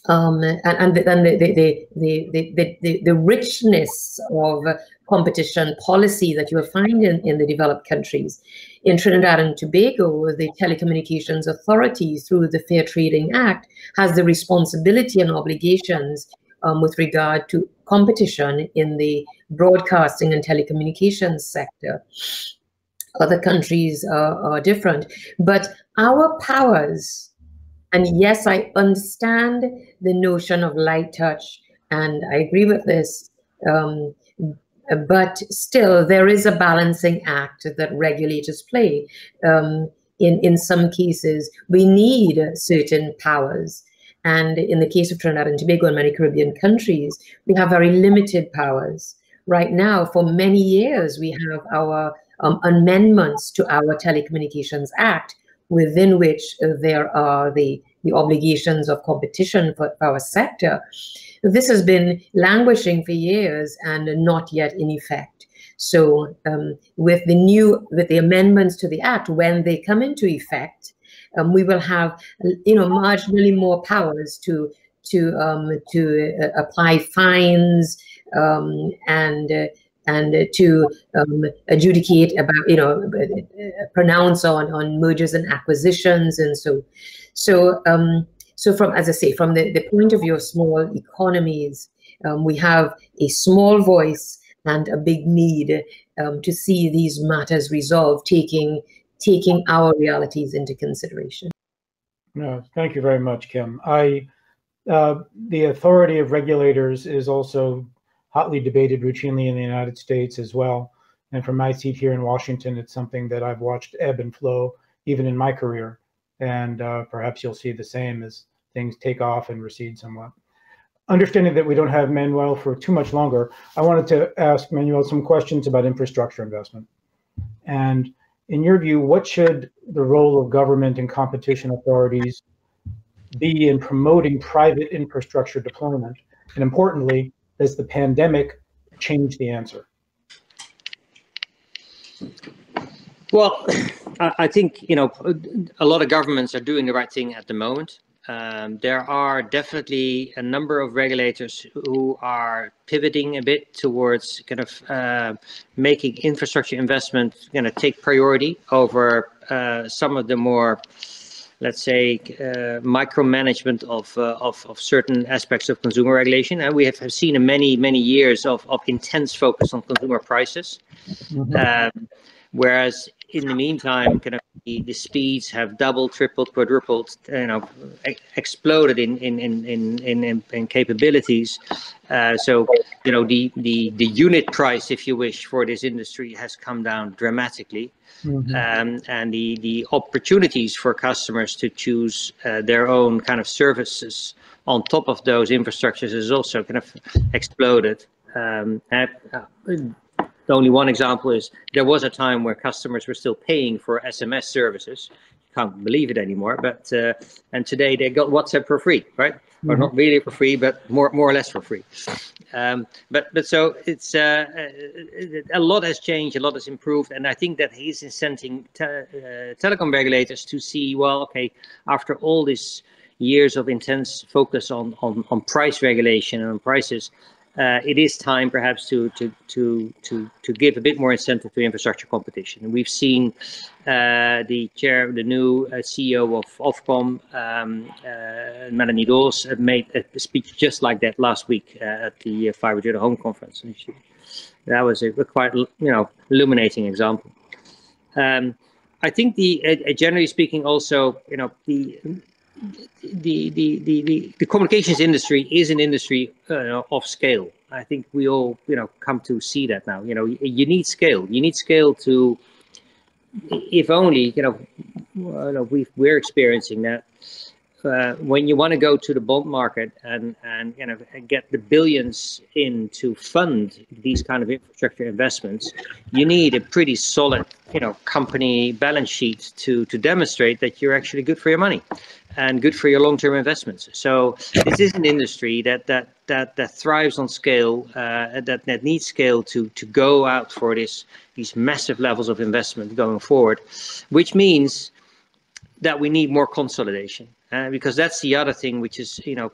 Speaker 3: And the richness of competition policy that you will find in the developed countries. In Trinidad and Tobago, the Telecommunications Authority, through the Fair Trading Act, has the responsibility and obligations with regard to competition in the broadcasting and telecommunications sector. Other countries are different, but our powers, and yes, I understand the notion of light touch, and I agree with this, but still there is a balancing act that regulators play. In some cases, we need certain powers. And in the case of Trinidad and Tobago and many Caribbean countries, we have very limited powers. Right now, for many years, we have our amendments to our Telecommunications Act, within which there are the obligations of competition for our sector. This has been languishing for years and not yet in effect. So with the amendments to the Act, when they come into effect, we will have, marginally more powers to apply fines and to adjudicate about, pronounce on mergers and acquisitions, and so from, as I say, from the point of view of small economies, we have a small voice and a big need to see these matters resolved, taking our realities into consideration.
Speaker 1: No, thank you very much, Kim. The authority of regulators is also hotly debated routinely in the United States as well. And from my seat here in Washington, it's something that I've watched ebb and flow even in my career. And perhaps you'll see the same as things take off and recede somewhat. Understanding that we don't have Manuel for too much longer, I wanted to ask Manuel some questions about infrastructure investment. And in your view, what should the role of government and competition authorities be in promoting private infrastructure deployment? And importantly, does the pandemic change the answer?
Speaker 2: Well, I think, a lot of governments are doing the right thing at the moment. There are definitely a number of regulators who are pivoting a bit towards kind of making infrastructure investment take priority over some of the more, let's say, micromanagement of certain aspects of consumer regulation. And we have seen many years of intense focus on consumer prices. Mm-hmm. Whereas in the meantime, kind of the speeds have doubled, tripled, quadrupled, exploded in capabilities. So the unit price, if you wish, for this industry has come down dramatically. Mm-hmm. And the opportunities for customers to choose their own kind of services on top of those infrastructures has also kind of exploded. The only one example is there was a time where customers were still paying for SMS services. You can't believe it anymore, but and today they got WhatsApp for free, right? Mm-hmm. Or not really for free, but more or less for free. But so it's a lot has changed, a lot has improved, and I think that he's incenting telecom regulators to see, well, okay, after all these years of intense focus on price regulation and on prices. It is time, perhaps, to give a bit more incentive to infrastructure competition. And we've seen the new CEO of Ofcom, Mallalieu, made a speech just like that last week at the Fiber to the Home conference. And that was a quite illuminating example. I think generally speaking, also the communications industry is an industry of scale. I think we all come to see that now. You need scale. You need scale to, if only we're experiencing that when you want to go to the bond market and get the billions in to fund these kind of infrastructure investments, you need a pretty solid company balance sheet to demonstrate that you're actually good for your money and good for your long-term investments. So this is an industry that thrives on scale, that needs scale to go out for these massive levels of investment going forward, which means that we need more consolidation, because that's the other thing, which is a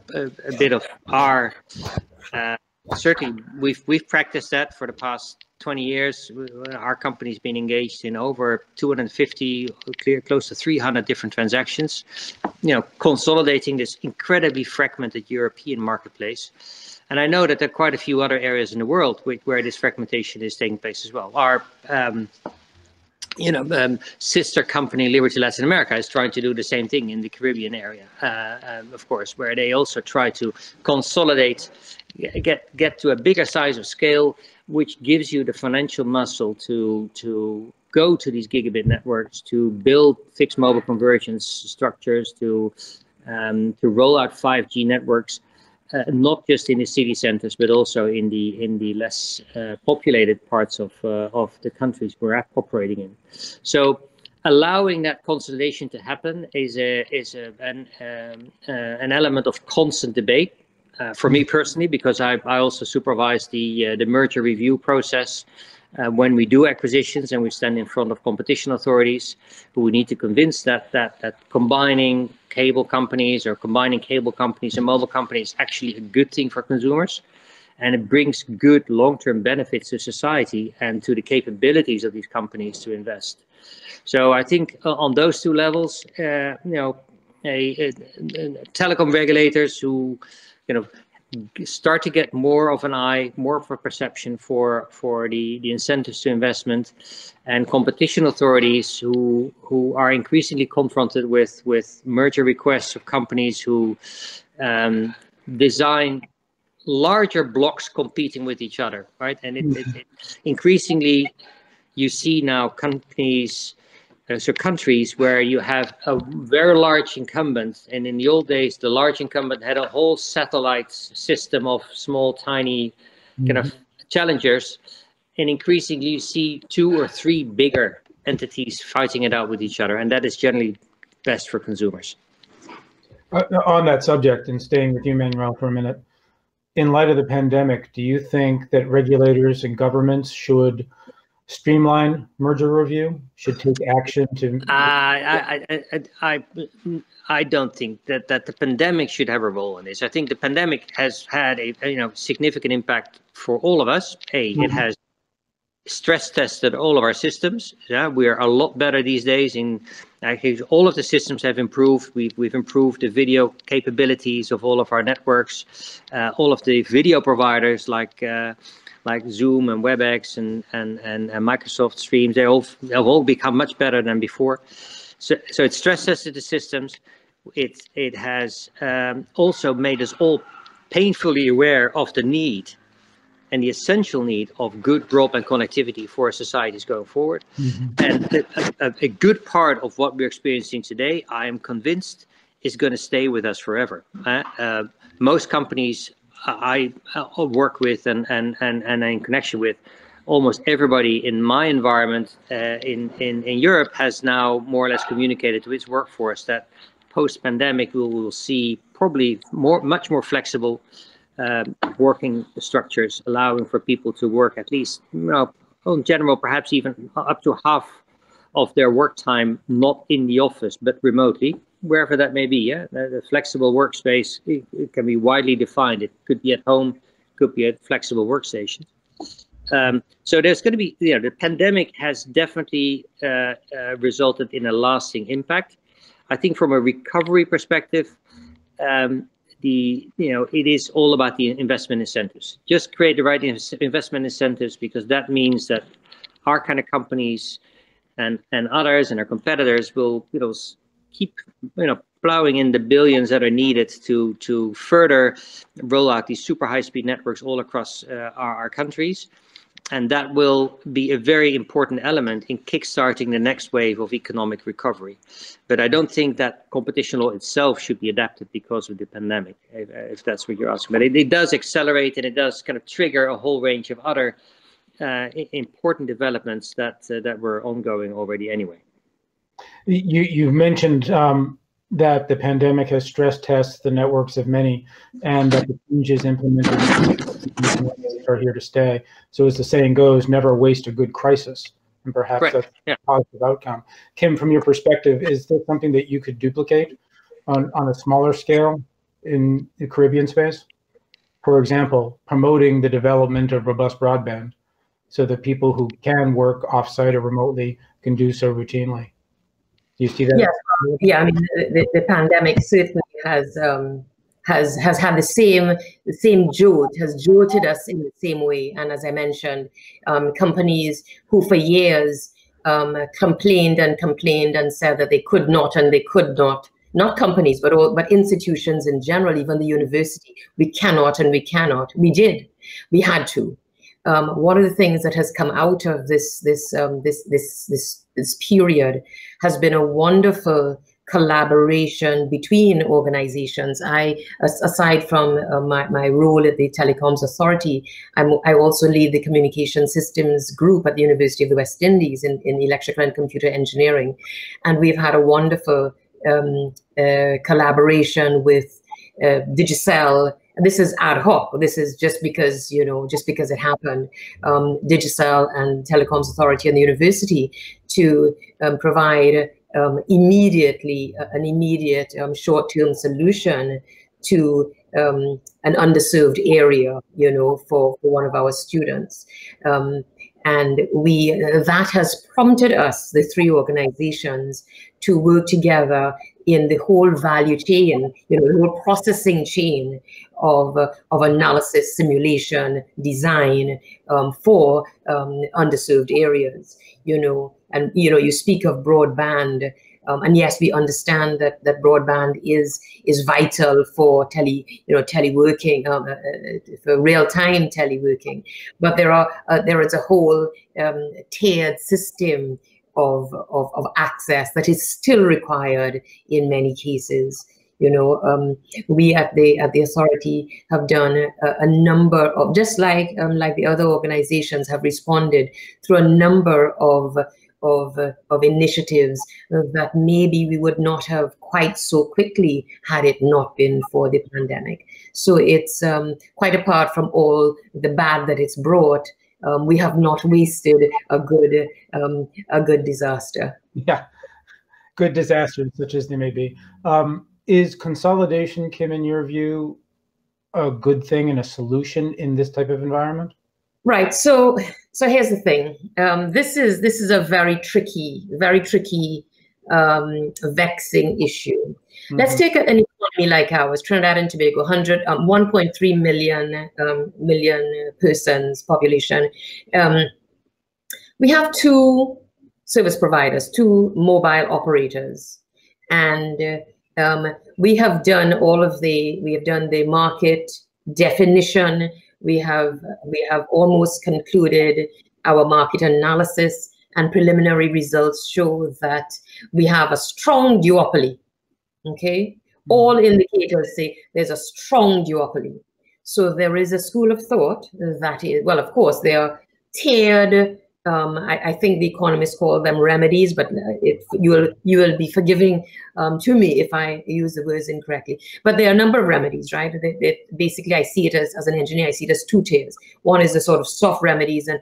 Speaker 2: bit of our certainly we've practiced that for the past 20 years. Our company's been engaged in over 250, close to 300 different transactions, consolidating this incredibly fragmented European marketplace. And I know that there are quite a few other areas in the world where this fragmentation is taking place as well. Our sister company Liberty Latin America is trying to do the same thing in the Caribbean area, of course, where they also try to consolidate, get to a bigger size of scale, which gives you the financial muscle to go to these gigabit networks, to build fixed mobile convergence structures, to to roll out 5G networks, not just in the city centers, but also in the less populated parts of the countries we're operating in. So allowing that consolidation to happen is an element of constant debate for me personally, because I also supervise the merger review process when we do acquisitions and we stand in front of competition authorities, who we need to convince that combining cable companies or combining cable companies and mobile companies is actually a good thing for consumers, and it brings good long-term benefits to society and to the capabilities of these companies to invest. So I think on those two levels, telecom regulators who start to get more of an eye, more of a perception for the incentives to investment, and competition authorities who are increasingly confronted with merger requests of companies who design larger blocks competing with each other, right? And it increasingly you see now countries where you have a very large incumbent, and in the old days, the large incumbent had a whole satellite system of small, tiny kind of challengers, and increasingly you see 2 or 3 bigger entities fighting it out with each other, and that is generally best for consumers.
Speaker 1: On that subject, and staying with you, Manuel, for a minute, in light of the pandemic, do you think that regulators and governments should streamline merger review, should take action to?
Speaker 2: I don't think that the pandemic should have a role in this. I think the pandemic has had a significant impact for all of us. It has stress tested all of our systems. Yeah, we are a lot better these days. In actually, all of the systems have improved. We've improved the video capabilities of all of our networks. All of the video providers like Zoom and WebEx and Microsoft Streams, they've all become much better than before. So it stress tested the systems. It has also made us all painfully aware of the need and the essential need of good broadband connectivity for our societies going forward. And a good part of what we're experiencing today, I am convinced, is going to stay with us forever. Most companies I work with and in connection with, almost everybody in my environment in Europe has now more or less communicated to its workforce that post-pandemic we will see probably much more flexible working structures, allowing for people to work at least, in general, perhaps even up to half of their work time not in the office but remotely, wherever that may be. Yeah, the flexible workspace, it can be widely defined. It could be at home, could be at flexible workstations. So there's going to be, the pandemic has definitely resulted in a lasting impact. I think from a recovery perspective, it is all about the investment incentives. Just create the right investment incentives, because that means that our kind of companies and others and our competitors will keep plowing in the billions that are needed to further roll out these super high-speed networks all across our countries. And that will be a very important element in kickstarting the next wave of economic recovery. But I don't think that competition law itself should be adapted because of the pandemic, if that's what you're asking. But it does accelerate, and it does kind of trigger a whole range of other important developments that were ongoing already anyway.
Speaker 1: You mentioned that the pandemic has stress tested the networks of many, and that the changes implemented are here to stay. So as the saying goes, never waste a good crisis, and perhaps that's a positive outcome. Kim, from your perspective, is there something that you could duplicate on a smaller scale in the Caribbean space? For example, promoting the development of robust broadband so that people who can work offsite or remotely can do so routinely. Do you see that?
Speaker 3: Yes, yeah. I mean, the pandemic certainly has had the same jolt, has jolted us in the same way. And as I mentioned, companies who for years complained and said that they could not and they could not. Not companies, but institutions in general, even the university. We cannot and we cannot. We did. We had to. One of the things that has come out of this period has been a wonderful collaboration between organizations. Aside from my role at the Telecoms Authority, I also lead the Communication Systems Group at the University of the West Indies in electrical and computer engineering. And we've had a wonderful collaboration with Digicel. This is ad hoc. This is just because, just because it happened. Digicel and Telecoms Authority and the university to provide an immediate short-term solution to an underserved area, for one of our students. And that has prompted us, the three organizations, to work together in the whole value chain, the whole processing chain of analysis, simulation, design for underserved areas, and you speak of broadband, and yes, we understand that broadband is vital for teleworking, for real-time teleworking, but there is a whole tiered system of access that is still required in many cases. We at the authority have done a number of, just like the other organizations have responded through a number of initiatives that maybe we would not have quite so quickly had it not been for the pandemic. So it's quite apart from all the bad that it's brought, we have not wasted a good disaster.
Speaker 1: Yeah, good disasters, such as they may be. Is consolidation, Kim, in your view, a good thing and a solution in this type of environment? Right.
Speaker 3: So here's the thing. This is a very tricky, vexing issue. Mm-hmm. Let's take an economy like ours, Trinidad and Tobago, 1.3 million persons population. We have two service providers, two mobile operators, and we have done the market definition. We have almost concluded our market analysis, and preliminary results show that we have a strong duopoly. Okay, all indicators say there's a strong duopoly. So there is a school of thought that is, well, of course, they are tiered. I think the economists call them remedies, but you will be forgiving to me if I use the words incorrectly. But there are a number of remedies, right? Basically, I see it as an engineer, I see it as two tiers. One is the sort of soft remedies, and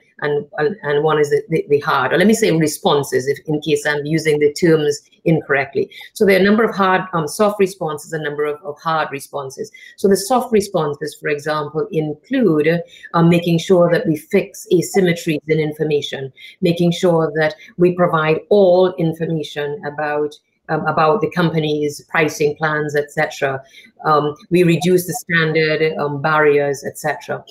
Speaker 3: one is the hard, or let me say responses, in case I'm using the terms incorrectly. So there are a number of hard, soft responses, a number of hard responses. So the soft responses, for example, include making sure that we fix asymmetries in information, making sure that we provide all information about the company's pricing plans, etc. We reduce the standard barriers, etc.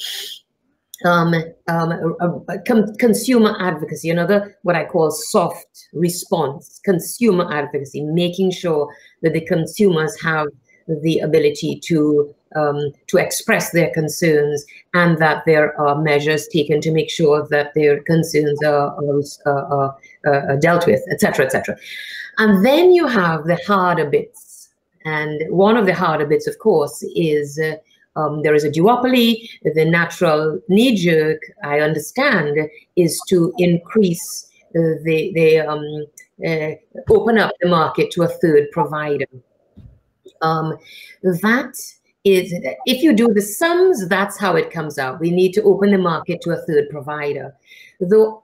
Speaker 3: Consumer advocacy, another what I call soft response, consumer advocacy, making sure that the consumers have the ability to express their concerns, and that there are measures taken to make sure that their concerns are dealt with, etc., etc. And then you have the harder bits, and one of the harder bits, of course, is there is a duopoly. The natural knee-jerk, I understand, is to increase open up the market to a third provider. That is, if you do the sums, that's how it comes out. We need to open the market to a third provider. Though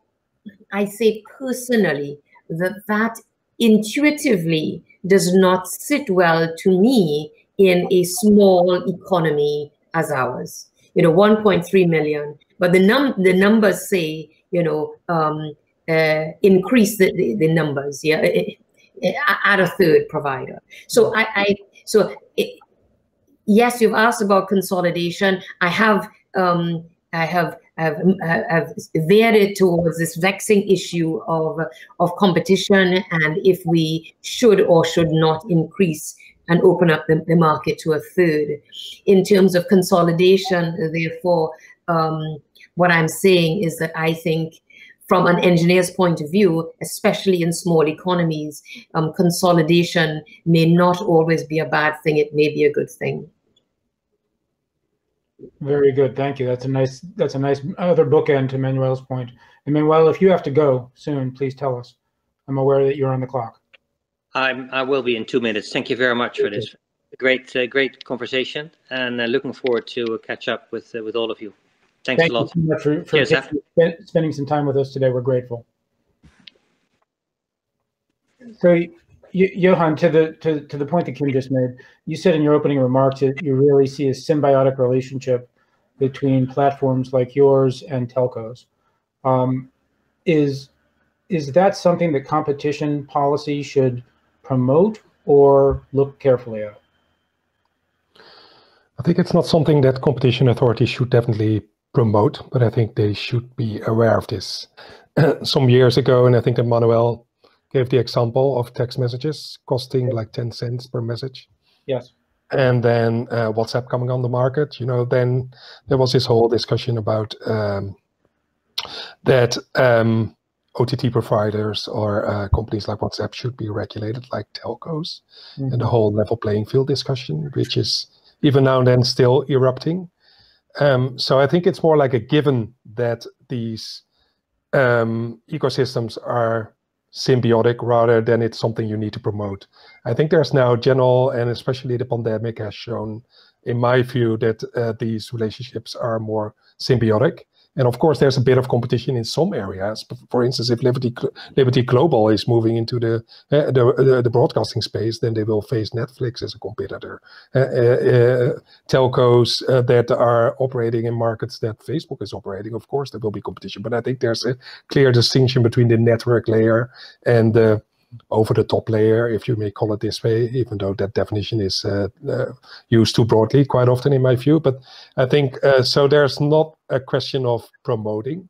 Speaker 3: I say personally that intuitively does not sit well to me in a small economy as ours. 1.3 million, but the numbers say, increase the numbers, yeah, add a third provider. So yes, you've asked about consolidation. I have veered it towards this vexing issue of competition, and if we should or should not increase and open up the market to a third. In terms of consolidation, therefore, what I'm saying is that I think from an engineer's point of view, especially in small economies, consolidation may not always be a bad thing. It may be a good thing.
Speaker 1: Very good, thank you. That's a nice other bookend to Manuel's point. And Manuel, if you have to go soon, please tell us. I'm aware that you're on the clock. I
Speaker 2: will be in 2 minutes. Thank you very much for this great conversation, and looking forward to catch up with all of you. Thanks a lot.
Speaker 1: Thank you so much for spending some time with us today. We're grateful. So, Johan, to the point that Kim just made, you said in your opening remarks that you really see a symbiotic relationship between platforms like yours and telcos. Is that something that competition policy should promote or look carefully at?
Speaker 4: I think it's not something that competition authorities should definitely promote, but I think they should be aware of this. Some years ago, and I think that Manuel gave the example of text messages costing like 10 cents per message.
Speaker 1: Yes.
Speaker 4: And then WhatsApp coming on the market, then there was this whole discussion about that OTT providers or companies like WhatsApp should be regulated like telcos, and the whole level playing field discussion, which is even now and then still erupting. So I think it's more like a given that these ecosystems are symbiotic rather than it's something you need to promote. I think there's now general, and especially the pandemic has shown, in my view, that these relationships are more symbiotic. And of course, there's a bit of competition in some areas. For instance, if Liberty Global is moving into the broadcasting space, then they will face Netflix as a competitor. Telcos that are operating in markets that Facebook is operating, of course, there will be competition. But I think there's a clear distinction between the network layer and the over-the-top layer, if you may call it this way, even though that definition is used too broadly quite often in my view. But I think, so there's not a question of promoting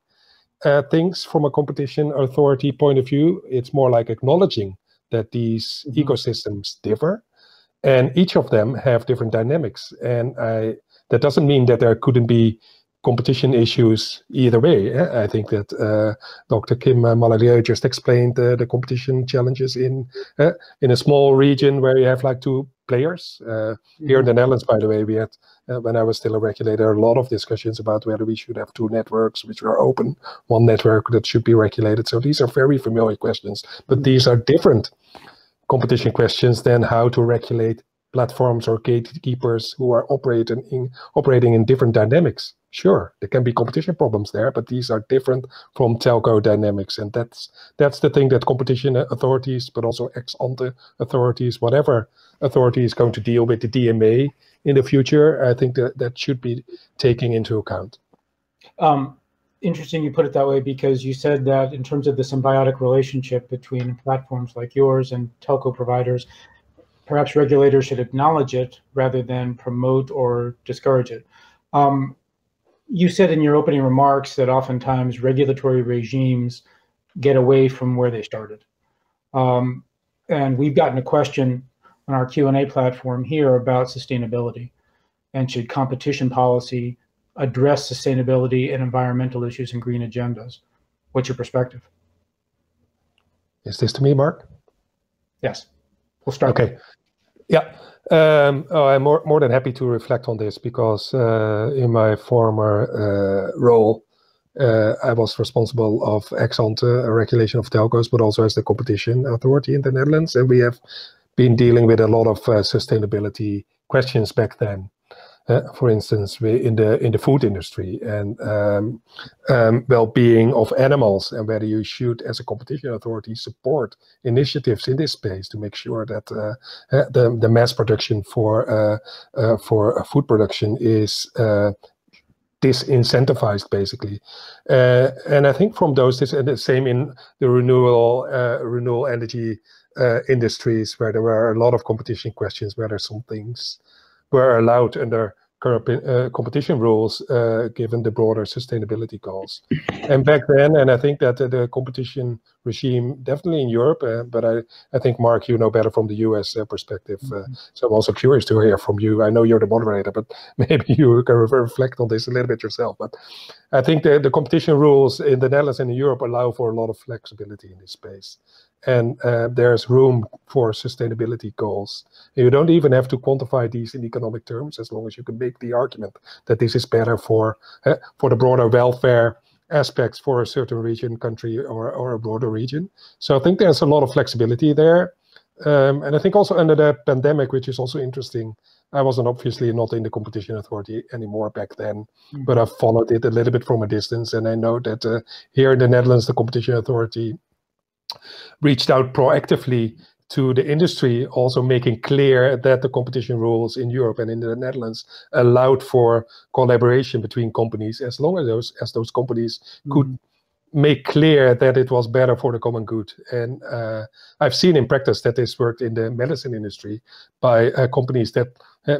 Speaker 4: things from a competition authority point of view. It's more like acknowledging that these ecosystems differ, and each of them have different dynamics. And that doesn't mean that there couldn't be competition issues either way. I think that Dr. Kim Mallalieu just explained the competition challenges in a small region where you have like two players. Here in the Netherlands, by the way, we had, when I was still a regulator, a lot of discussions about whether we should have two networks which are open, one network that should be regulated. So these are very familiar questions, but these are different competition questions than how to regulate platforms or gatekeepers who are operating in different dynamics. Sure, there can be competition problems there, but these are different from telco dynamics, and that's the thing that competition authorities, but also ex-ante authorities, whatever authority is going to deal with the DMA in the future, I think that should be taken into account.
Speaker 1: Interesting you put it that way, because you said that in terms of the symbiotic relationship between platforms like yours and telco providers, perhaps regulators should acknowledge it rather than promote or discourage it. You said in your opening remarks that oftentimes regulatory regimes get away from where they started. And we've gotten a question on our Q&A platform here about sustainability, and should competition policy address sustainability and environmental issues and green agendas? What's your perspective?
Speaker 4: Is this to me, Mark?
Speaker 1: Yes, we'll start.
Speaker 4: Okay. Yeah, I'm more than happy to reflect on this, because in my former role, I was responsible of ex-ante regulation of telcos, but also as the competition authority in the Netherlands, and we have been dealing with a lot of sustainability questions back then. For instance, in the food industry, and well-being of animals, and whether you should, as a competition authority, support initiatives in this space to make sure that the mass production for food production is disincentivized, basically. And I think from those, and the same in the renewable energy industries, where there were a lot of competition questions, whether some things were allowed under current competition rules, given the broader sustainability goals. And back then, and I think that the competition regime, definitely in Europe, but I think, Mark, you know better from the US perspective. So I'm also curious to hear from you. I know you're the moderator, but maybe you can reflect on this a little bit yourself. But I think the competition rules in the Netherlands and in Europe allow for a lot of flexibility in this space. And there's room for sustainability goals. And you don't even have to quantify these in economic terms, as long as you can make the argument that this is better for the broader welfare aspects for a certain region, country, or a broader region. So I think there's a lot of flexibility there. And I think also under the pandemic, which is also interesting, I wasn't obviously not in the competition authority anymore back then, but I followed it a little bit from a distance. And I know that here in the Netherlands, the competition authority reached out proactively to the industry, also making clear that the competition rules in Europe and in the Netherlands allowed for collaboration between companies, as long as those companies could make clear that it was better for the common good. And I've seen in practice that this worked in the medicine industry by companies that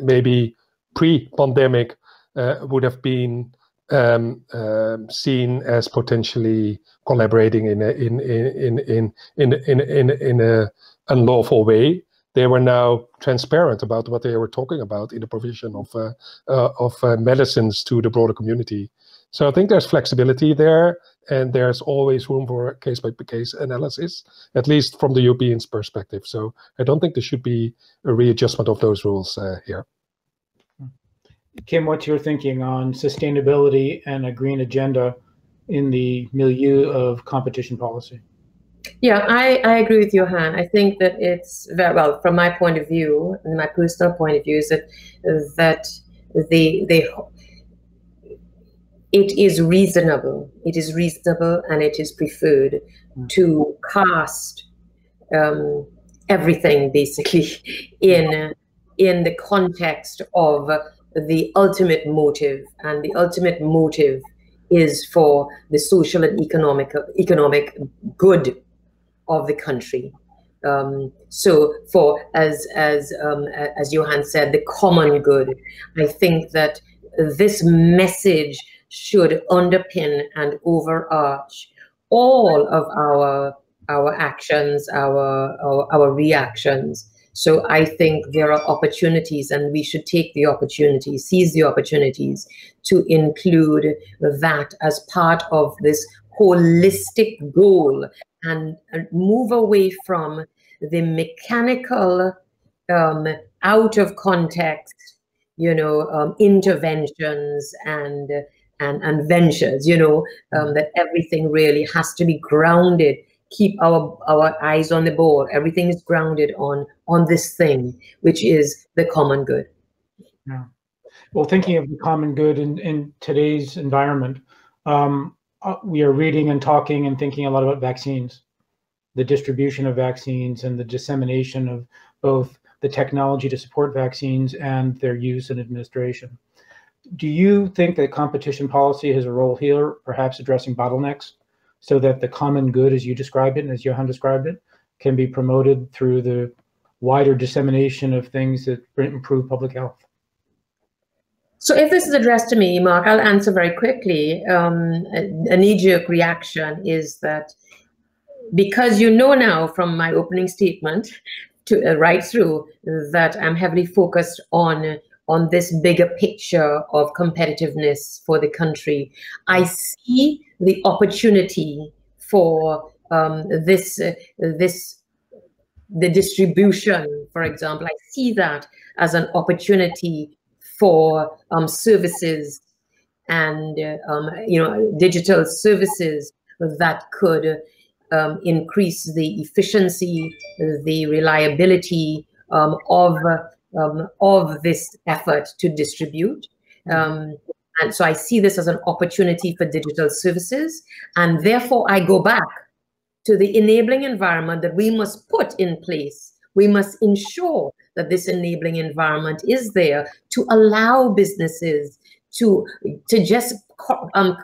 Speaker 4: maybe pre-pandemic would have been seen as potentially collaborating in a unlawful way. They were now transparent about what they were talking about in the provision of medicines to the broader community. So I think there's flexibility there, and there's always room for case-by-case analysis, at least from the European perspective. So I don't think there should be a readjustment of those rules here.
Speaker 1: Kim, what's your thinking on sustainability and a green agenda in the milieu of competition policy?
Speaker 3: Yeah, I agree with Johan. I think that it's very well, from my point of view, and my personal point of view, is that it is reasonable. It is reasonable, and it is preferred to cast everything basically in the context of the ultimate motive, and the ultimate motive is for the social and economic good of the country. So for as Johan said, the common good. I think that this message should underpin and overarch all of our actions, our reactions. So I think there are opportunities, and we should take the opportunities, seize the opportunities to include that as part of this holistic goal, and move away from the mechanical, out of context, interventions and ventures, that everything really has to be grounded. Keep our eyes on the ball. Everything is grounded on this thing, which is the common good.
Speaker 1: Yeah. Well, thinking of the common good in today's environment, we are reading and talking and thinking a lot about vaccines, the distribution of vaccines and the dissemination of both the technology to support vaccines and their use and administration. Do you think that competition policy has a role here, perhaps addressing bottlenecks, so that the common good, as you described it and as Johan described it, can be promoted through the wider dissemination of things that improve public health?
Speaker 3: So if this is addressed to me, Mark, I'll answer very quickly. A knee-jerk reaction is that, because now from my opening statement to right through, that I'm heavily focused on this bigger picture of competitiveness for the country. I see the opportunity for the distribution, for example. I see that as an opportunity for services and digital services that could increase the efficiency, the reliability of this effort to distribute. And so I see this as an opportunity for digital services. And therefore, I go back to the enabling environment that we must put in place. We must ensure that this enabling environment is there to allow businesses to just pop up,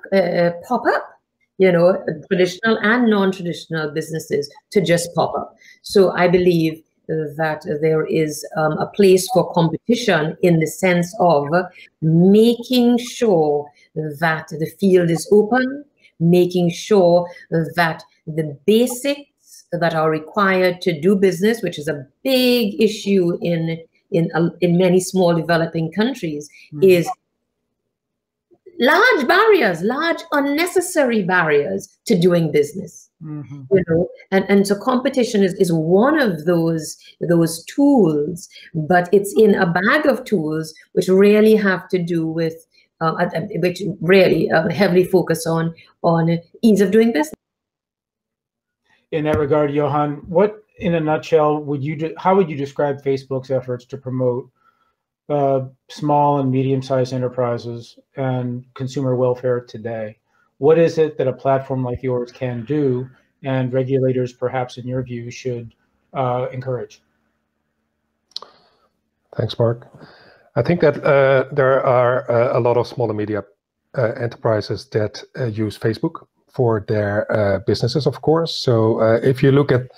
Speaker 3: traditional and non-traditional businesses to just pop up. So I believe that there is a place for competition in the sense of making sure that the field is open, making sure that the basics that are required to do business, which is a big issue in many small developing countries, is large barriers, large unnecessary barriers to doing business. You know, and so competition is one of those tools, but it's in a bag of tools which really have to do with which really heavily focus on ease of doing business.
Speaker 1: In that regard, Johan, what, in a nutshell, how would you describe Facebook's efforts to promote small and medium-sized enterprises and consumer welfare today? What is it that a platform like yours can do, and regulators, perhaps in your view, should encourage?
Speaker 4: Thanks, Mark. I think that there are a lot of small and medium enterprises that use Facebook for their businesses, of course. So if you look at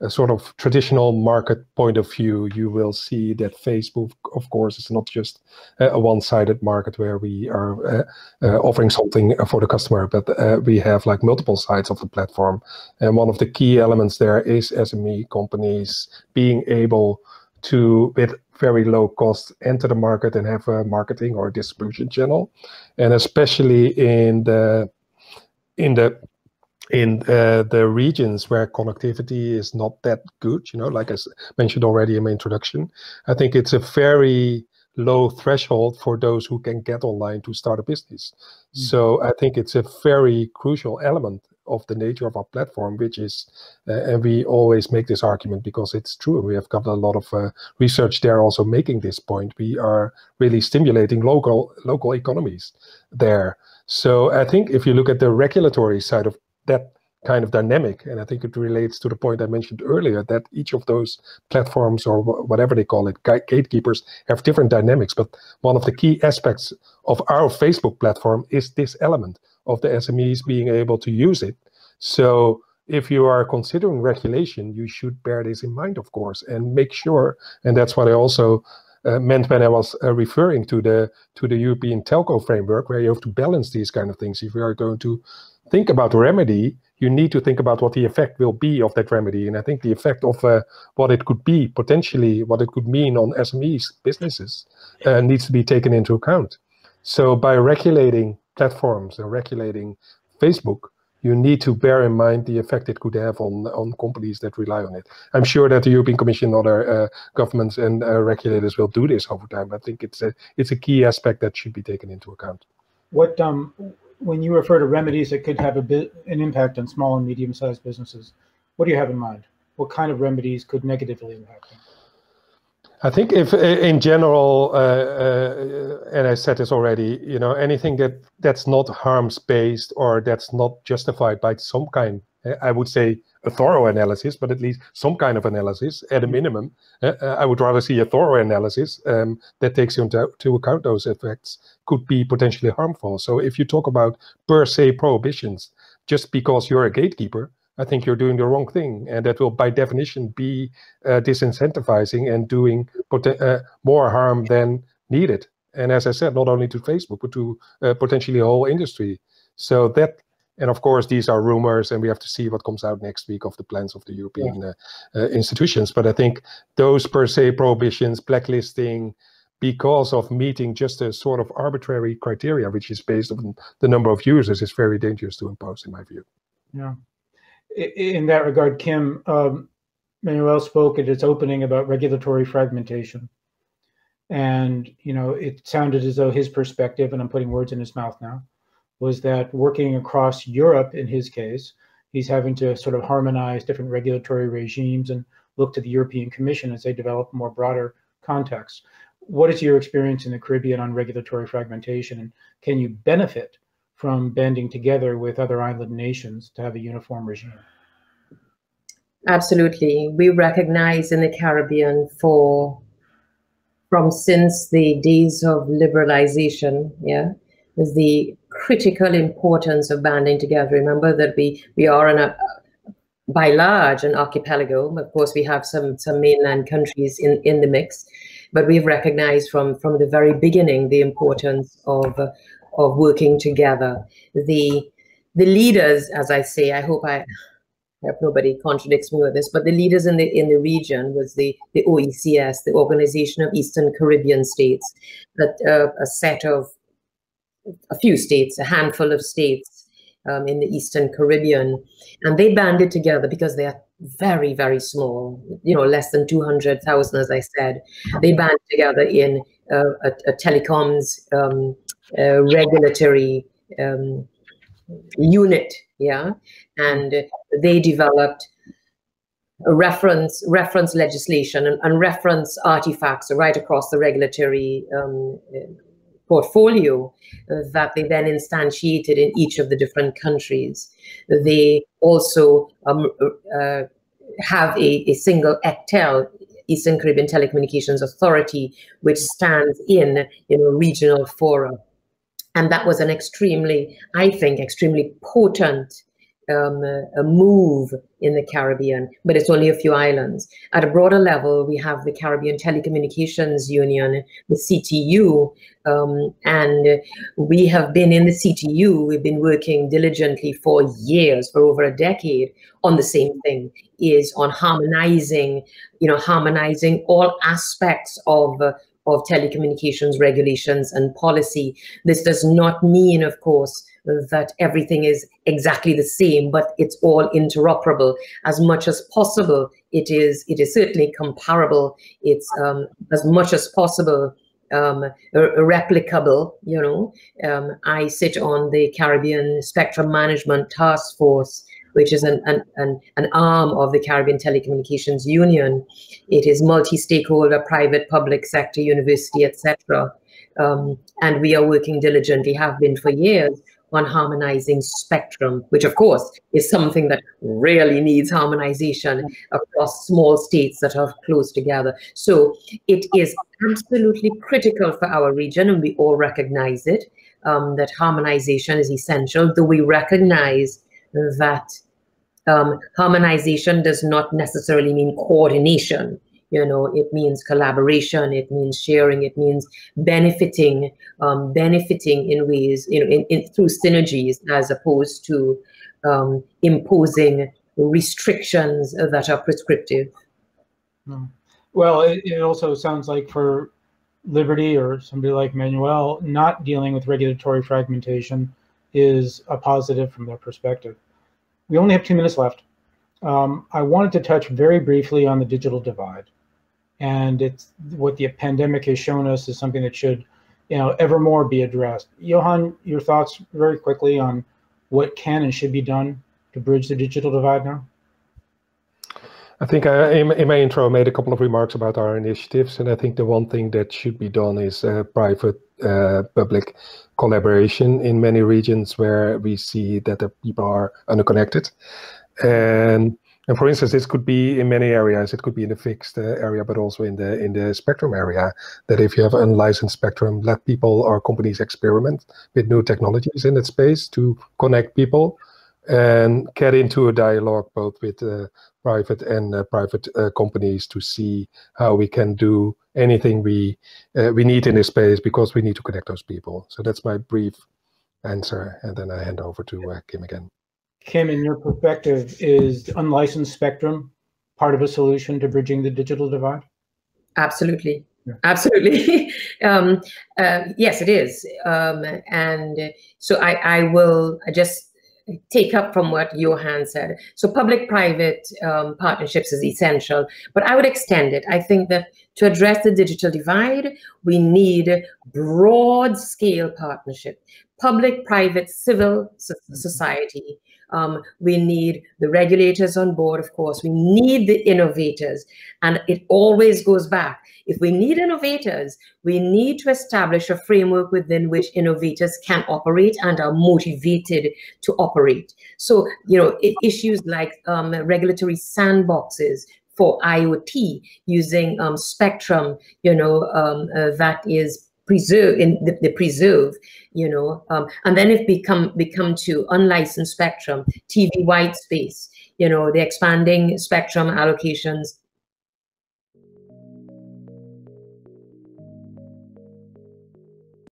Speaker 4: a sort of traditional market point of view, you will see that Facebook, of course, is not just a one-sided market where we are offering something for the customer, but we have like multiple sides of the platform. And one of the key elements there is SME companies being able to, with very low cost, enter the market and have a marketing or distribution channel. And especially in the regions where connectivity is not that good, you know, like I mentioned already in my introduction, I think it's a very low threshold for those who can get online to start a business. So I think it's a very crucial element of the nature of our platform, which is, and we always make this argument because it's true. We have got a lot of research there also making this point. We are really stimulating local economies there. So I think if you look at the regulatory side of that kind of dynamic, and I think it relates to the point I mentioned earlier, that each of those platforms, or whatever they call it, gatekeepers, have different dynamics. But one of the key aspects of our Facebook platform is this element of the SMEs being able to use it. So if you are considering regulation, you should bear this in mind, of course, and make sure, and that's what I also meant when I was referring to the European telco framework, where you have to balance these kind of things. If you are going to think about remedy, you need to think about what the effect will be of that remedy. And I think the effect of what it could be, potentially what it could mean on SMEs, businesses, needs to be taken into account. So by regulating platforms and regulating Facebook, you need to bear in mind the effect it could have on companies that rely on it. I'm sure that the European Commission and other governments and regulators will do this over time. I think it's a key aspect that should be taken into account.
Speaker 1: What when you refer to remedies that could have an impact on small and medium-sized businesses, what do you have in mind? What kind of remedies could negatively impact them?
Speaker 4: I think if in general, and I said this already, you know, anything that's not harms-based or that's not justified by some kind, I would say a thorough analysis, but at least some kind of analysis at a minimum. I would rather see a thorough analysis that takes into account those effects could be potentially harmful. So if you talk about per se prohibitions, just because you're a gatekeeper, I think you're doing the wrong thing, and that will by definition be disincentivizing and doing more harm than needed. And as I said, not only to Facebook, but to potentially a whole industry. So that, and of course, these are rumors, and we have to see what comes out next week of the plans of the European institutions. But I think those per se prohibitions, blacklisting, because of meeting just a sort of arbitrary criteria, which is based on the number of users, is very dangerous to impose, in my view.
Speaker 1: Yeah. In that regard, Kim, Manuel spoke at its opening about regulatory fragmentation. And, you know, it sounded as though his perspective, and I'm putting words in his mouth now, was that working across Europe, in his case, he's having to sort of harmonize different regulatory regimes and look to the European Commission as they develop more broader contexts. What is your experience in the Caribbean on regulatory fragmentation, and can you benefit from banding together with other island nations to have a uniform regime?
Speaker 3: Absolutely. We recognize in the Caribbean from since the days of liberalization, is the critical importance of banding together. Remember that we are by large an archipelago. Of course, we have some mainland countries in the mix, but we've recognized from the very beginning the importance of working together. The the leaders, as I say, I hope nobody contradicts me with this, but the leaders in the region was the OECS, the Organization of Eastern Caribbean States, that a few states, a handful of states in the Eastern Caribbean, and they banded together because they are very, very small, less than 200,000, as I said. They banded together in a telecoms regulatory unit, and they developed a reference legislation and reference artifacts right across the regulatory portfolio that they then instantiated in each of the different countries. They also have a single ECTEL, Eastern Caribbean Telecommunications Authority, which stands in regional fora. And that was an extremely potent a move in the Caribbean, but it's only a few islands. At a broader level, we have the Caribbean Telecommunications Union, the CTU, and we have been in the CTU, we've been working diligently for years, for over a decade, on the same thing, is on harmonizing all aspects of telecommunications regulations and policy. This does not mean, of course, that everything is exactly the same, but it's all interoperable. As much as possible, it is certainly comparable. It's as much as possible replicable. I sit on the Caribbean Spectrum Management Task Force, which is an arm of the Caribbean Telecommunications Union. It is multi-stakeholder, private, public sector, university, etc. And we are working diligently, have been for years, on harmonizing spectrum, which of course is something that really needs harmonization across small states that are close together. So it is absolutely critical for our region, and we all recognize it, that harmonization is essential, though we recognize that harmonization does not necessarily mean coordination. It means collaboration, it means sharing, it means benefiting in ways, through synergies, as opposed to imposing restrictions that are prescriptive.
Speaker 1: Well, it also sounds like for Liberty or somebody like Manuel, not dealing with regulatory fragmentation is a positive from their perspective. We only have 2 minutes left. I wanted to touch very briefly on the digital divide. And it's what the pandemic has shown us is something that should, ever more be addressed. Johan, your thoughts very quickly on what can and should be done to bridge the digital divide now?
Speaker 4: I think in my intro, I made a couple of remarks about our initiatives, and I think the one thing that should be done is private-public collaboration in many regions where we see that the people are unconnected. And for instance, this could be in many areas. It could be in the fixed area, but also in the spectrum area. That if you have unlicensed spectrum, let people or companies experiment with new technologies in that space to connect people and get into a dialogue both with private and private companies to see how we can do anything we need in this space, because we need to connect those people. So that's my brief answer, and then I hand over to Kim again.
Speaker 1: Kim, in your perspective, is unlicensed spectrum part of a solution to bridging the digital divide?
Speaker 3: Absolutely. Yeah. Absolutely. Yes, it is. And so I will just take up from what Johan said. So public-private partnerships is essential, but I would extend it. I think that to address the digital divide, we need broad-scale partnership, public-private civil society. We need the regulators on board, of course. We need the innovators. And it always goes back. If we need innovators, we need to establish a framework within which innovators can operate and are motivated to operate. So, issues like regulatory sandboxes for IoT using spectrum, that is preserve in the preserve, and then if we come to unlicensed spectrum, TV white space, the expanding spectrum allocations